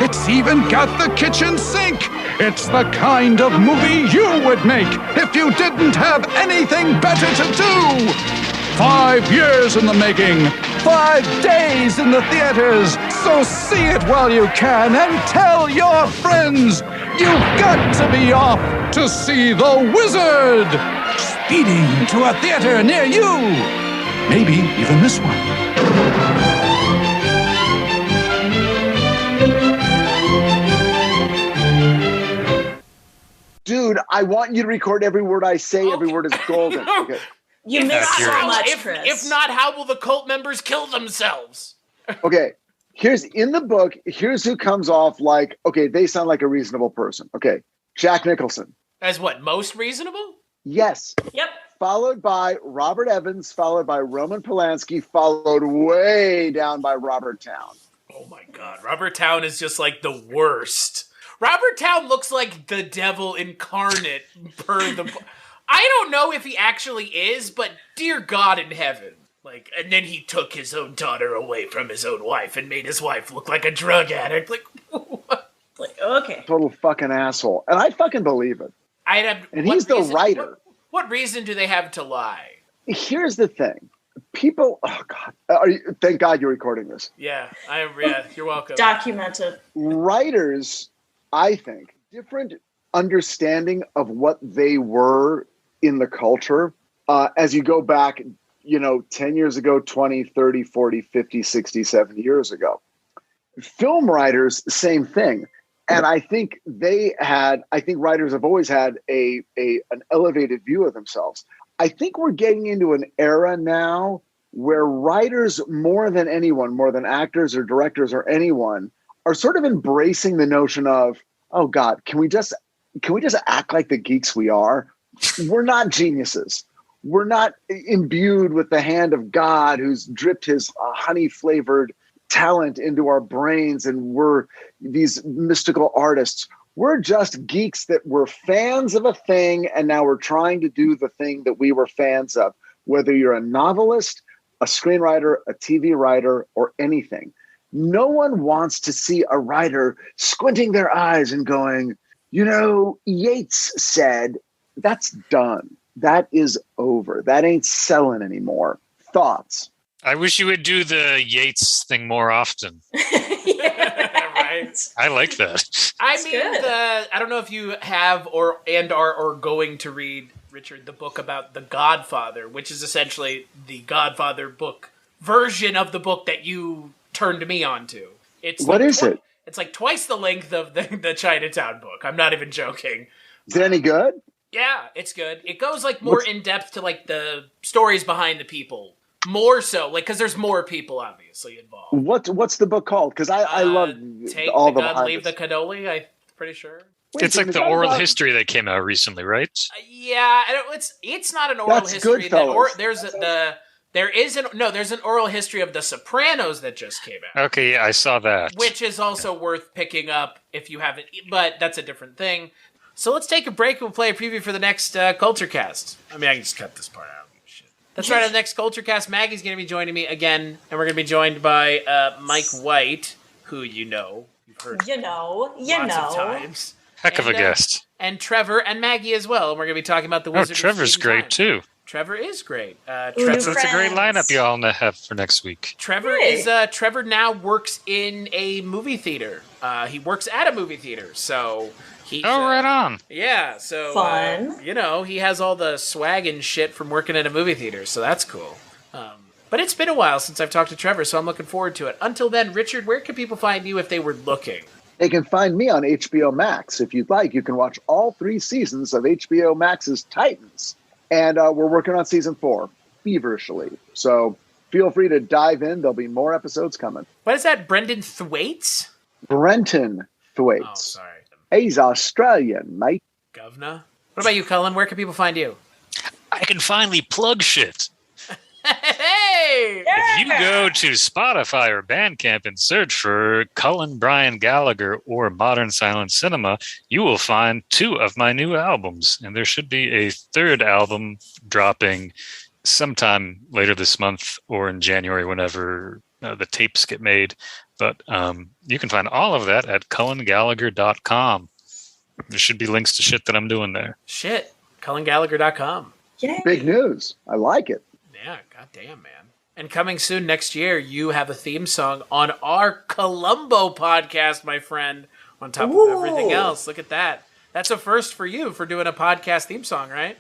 It's even got the kitchen sink. It's the kind of movie you would make if you didn't have anything better to do. 5 years in the making, 5 days in the theaters. So see it while you can and tell your friends. You've got to be off to see The Wizard. Speeding to a theater near you. Maybe even this one. Dude, I want you to record every word I say. Okay. Every word is golden. Okay. You missed so much, Chris. If not, how will the cult members kill themselves? Okay. Here's who comes off like, okay, they sound like a reasonable person. Okay. Jack Nicholson. As what, most reasonable? Yes. Yep. Followed by Robert Evans, followed by Roman Polanski, followed way down by Robert Towne. Oh my God. Robert Towne is just like the worst. Robert Towne looks like the devil incarnate I don't know if he actually is, but dear God in heaven. Like, and then he took his own daughter away from his own wife and made his wife look like a drug addict. Like, what? Like, okay. Total fucking asshole. And I fucking believe it. He's the writer. What reason do they have to lie? Here's the thing. People, oh God. Thank God you're recording this. Yeah, you're welcome. Documented. Writers, I think, different understanding of what they were in the culture as you go back, 10 years ago, 20, 30, 40, 50, 60, 70 years ago. Film writers, same thing. And I think writers have always had an elevated view of themselves. I think we're getting into an era now where writers, more than anyone, more than actors or directors or anyone, are sort of embracing the notion of, oh God, can we just act like the geeks we are? We're not geniuses. We're not imbued with the hand of God who's dripped his honey-flavored talent into our brains, and we're these mystical artists. We're just geeks that were fans of a thing, and now we're trying to do the thing that we were fans of, whether you're a novelist, a screenwriter, a TV writer, or anything. No one wants to see a writer squinting their eyes and going, Yeats said, that's done. That is over. That ain't selling anymore. Thoughts? I wish you would do the Yates thing more often. Right. I like that. I don't know if you have or are going to read, Richard, the book about The Godfather, which is essentially the Godfather book version of the book that you turned me onto. It's what is it? It's like twice the length of the Chinatown book. I'm not even joking. Is it any good? Yeah, it's good. It goes like more in depth to like the stories behind the people. More so, like, because there's more people obviously involved. What's the book called? Because I love Take all the the gun, leave the cannoli. I'm pretty sure. It's like the oral history that came out recently, right? Yeah, it's not an oral history. There's an oral history of The Sopranos that just came out. Okay, yeah, I saw that. Which is also worth picking up if you haven't, but that's a different thing. So let's take a break and we'll play a preview for the next Culturecast. I mean, I can just cut this part out. That's right, on the next Culturecast, Maggie's going to be joining me again, and we're going to be joined by Mike White, who you've heard lots of times. Heck of a guest. And Trevor and Maggie as well, and we're going to be talking about the Wizard of Trevor's great, too. Trevor is great. That's a great lineup you all have for next week. Trevor now works in a movie theater. He works at a movie theater, so... right on. Yeah, so fun. He has all the swag and shit from working at a movie theater, so that's cool. But it's been a while since I've talked to Trevor, so I'm looking forward to it. Until then, Richard, where can people find you if they were looking? They can find me on HBO Max. If you'd like, you can watch all 3 seasons of HBO Max's Titans. And we're working on season 4 feverishly. So feel free to dive in. There'll be more episodes coming. What is that, Brendan Thwaites? Brenton Thwaites. Oh, sorry. He's Australian, mate. Governor. What about you, Cullen? Where can people find you? I can finally plug shit. Hey! If you go to Spotify or Bandcamp and search for Cullen, Brian Gallagher or Modern Silent Cinema, you will find 2 of my new albums. And there should be a 3rd album dropping sometime later this month or in January, whenever the tapes get made. But you can find all of that at CullenGallagher.com. There should be links to shit that I'm doing there. Shit. CullenGallagher.com. Yay. Big news. I like it. Yeah, goddamn, man. And coming soon next year, you have a theme song on our Columbo podcast, my friend, on top of everything else. Look at that. That's a first for you for doing a podcast theme song, right?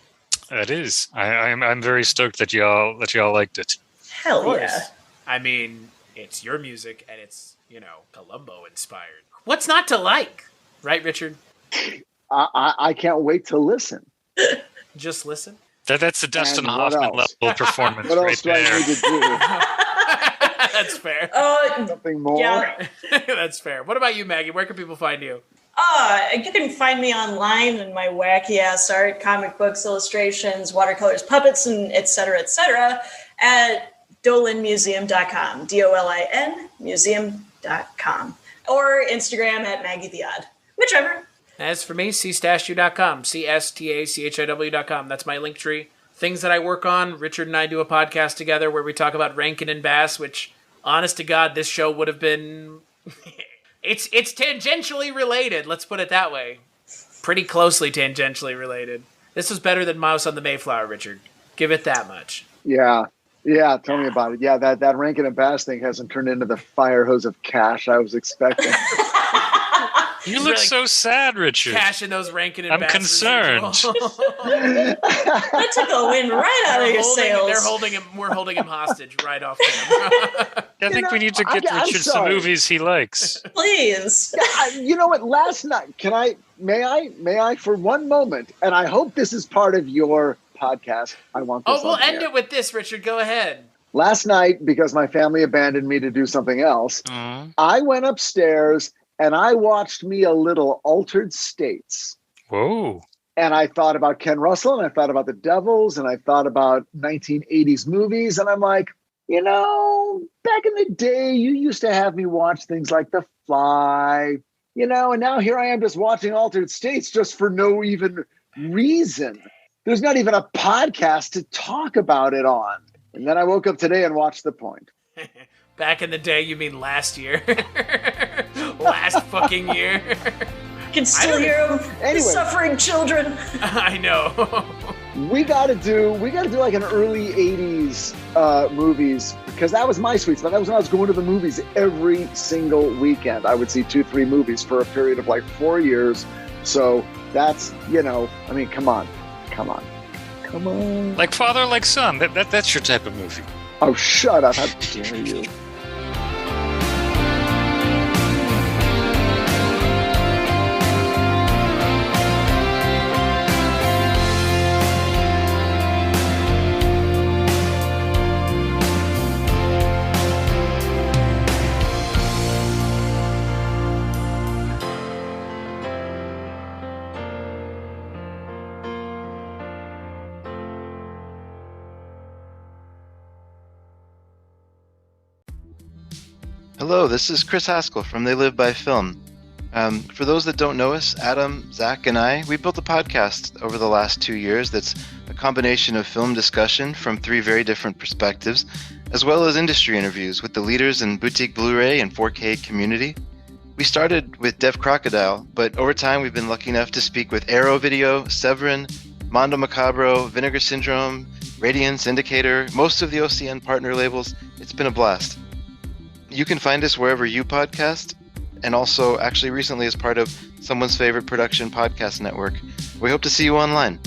It is. I'm very stoked that y'all liked it. Hell yeah. I mean, it's your music and it's, Columbo inspired. What's not to like? Right, Richard? I can't wait to listen. Just listen? That's the Dustin Hoffman level performance what right else do there. I need to do? That's fair. Something more? Yeah. That's fair. What about you, Maggie? Where can people find you? You can find me online in my wacky ass art, comic books, illustrations, watercolors, puppets, and et cetera, at dolinmuseum.com. DOLIN museum.com. Or Instagram at Maggie the Odd. Whichever. As for me, cstachiw.com. CSTACHIW.com. That's my link tree. Things that I work on. Richard and I do a podcast together where we talk about Rankin and Bass, which, honest to God, this show would have been... It's tangentially related, let's put it that way. Pretty closely tangentially related. This was better than Mouse on the Mayflower, Richard. Give it that much. Yeah, tell me about it. Yeah, that Rankin and Bass thing hasn't turned into the fire hose of cash I was expecting. You look so sad, Richard. Cashing those Rankin and Bass. I'm concerned. That took a wind right out of your sails. We're holding him hostage right off camera. I think we need to get Richard some movies he likes. Please. You know what? Last night, may I for one moment, and I hope this is part of your podcast. I want this. We'll end it with this, Richard. Go ahead. Last night, because my family abandoned me to do something else, I went upstairs and I watched me a little Altered States. Whoa. And I thought about Ken Russell, and I thought about the Devils, and I thought about 1980s movies, and I'm like, back in the day, you used to have me watch things like The Fly, and now here I am just watching Altered States just for no even reason. There's not even a podcast to talk about it on. And then I woke up today and watched The Point. Back in the day, you mean last year? Last fucking year. I can still hear them. Anyway. The suffering children. I know. We gotta do like an early 80s movies, because that was my sweet spot. That was when I was going to the movies every single weekend. I would see 2-3 movies for a period of like 4 years. So that's, I mean, come on. Like father, like son. That's your type of movie. Oh, shut up. How dare you? Hello, this is Chris Haskell from They Live by Film. For those that don't know us, Adam, Zach, and I, we built a podcast over the last 2 years that's a combination of film discussion from 3 very different perspectives, as well as industry interviews with the leaders in boutique Blu-ray and 4K community. We started with Deaf Crocodile, but over time we've been lucky enough to speak with Arrow Video, Severin, Mondo Macabro, Vinegar Syndrome, Radiance, Indicator, most of the OCN partner labels. It's been a blast. You can find us wherever you podcast, and also actually recently as part of Someone's Favorite Production Podcast Network. We hope to see you online.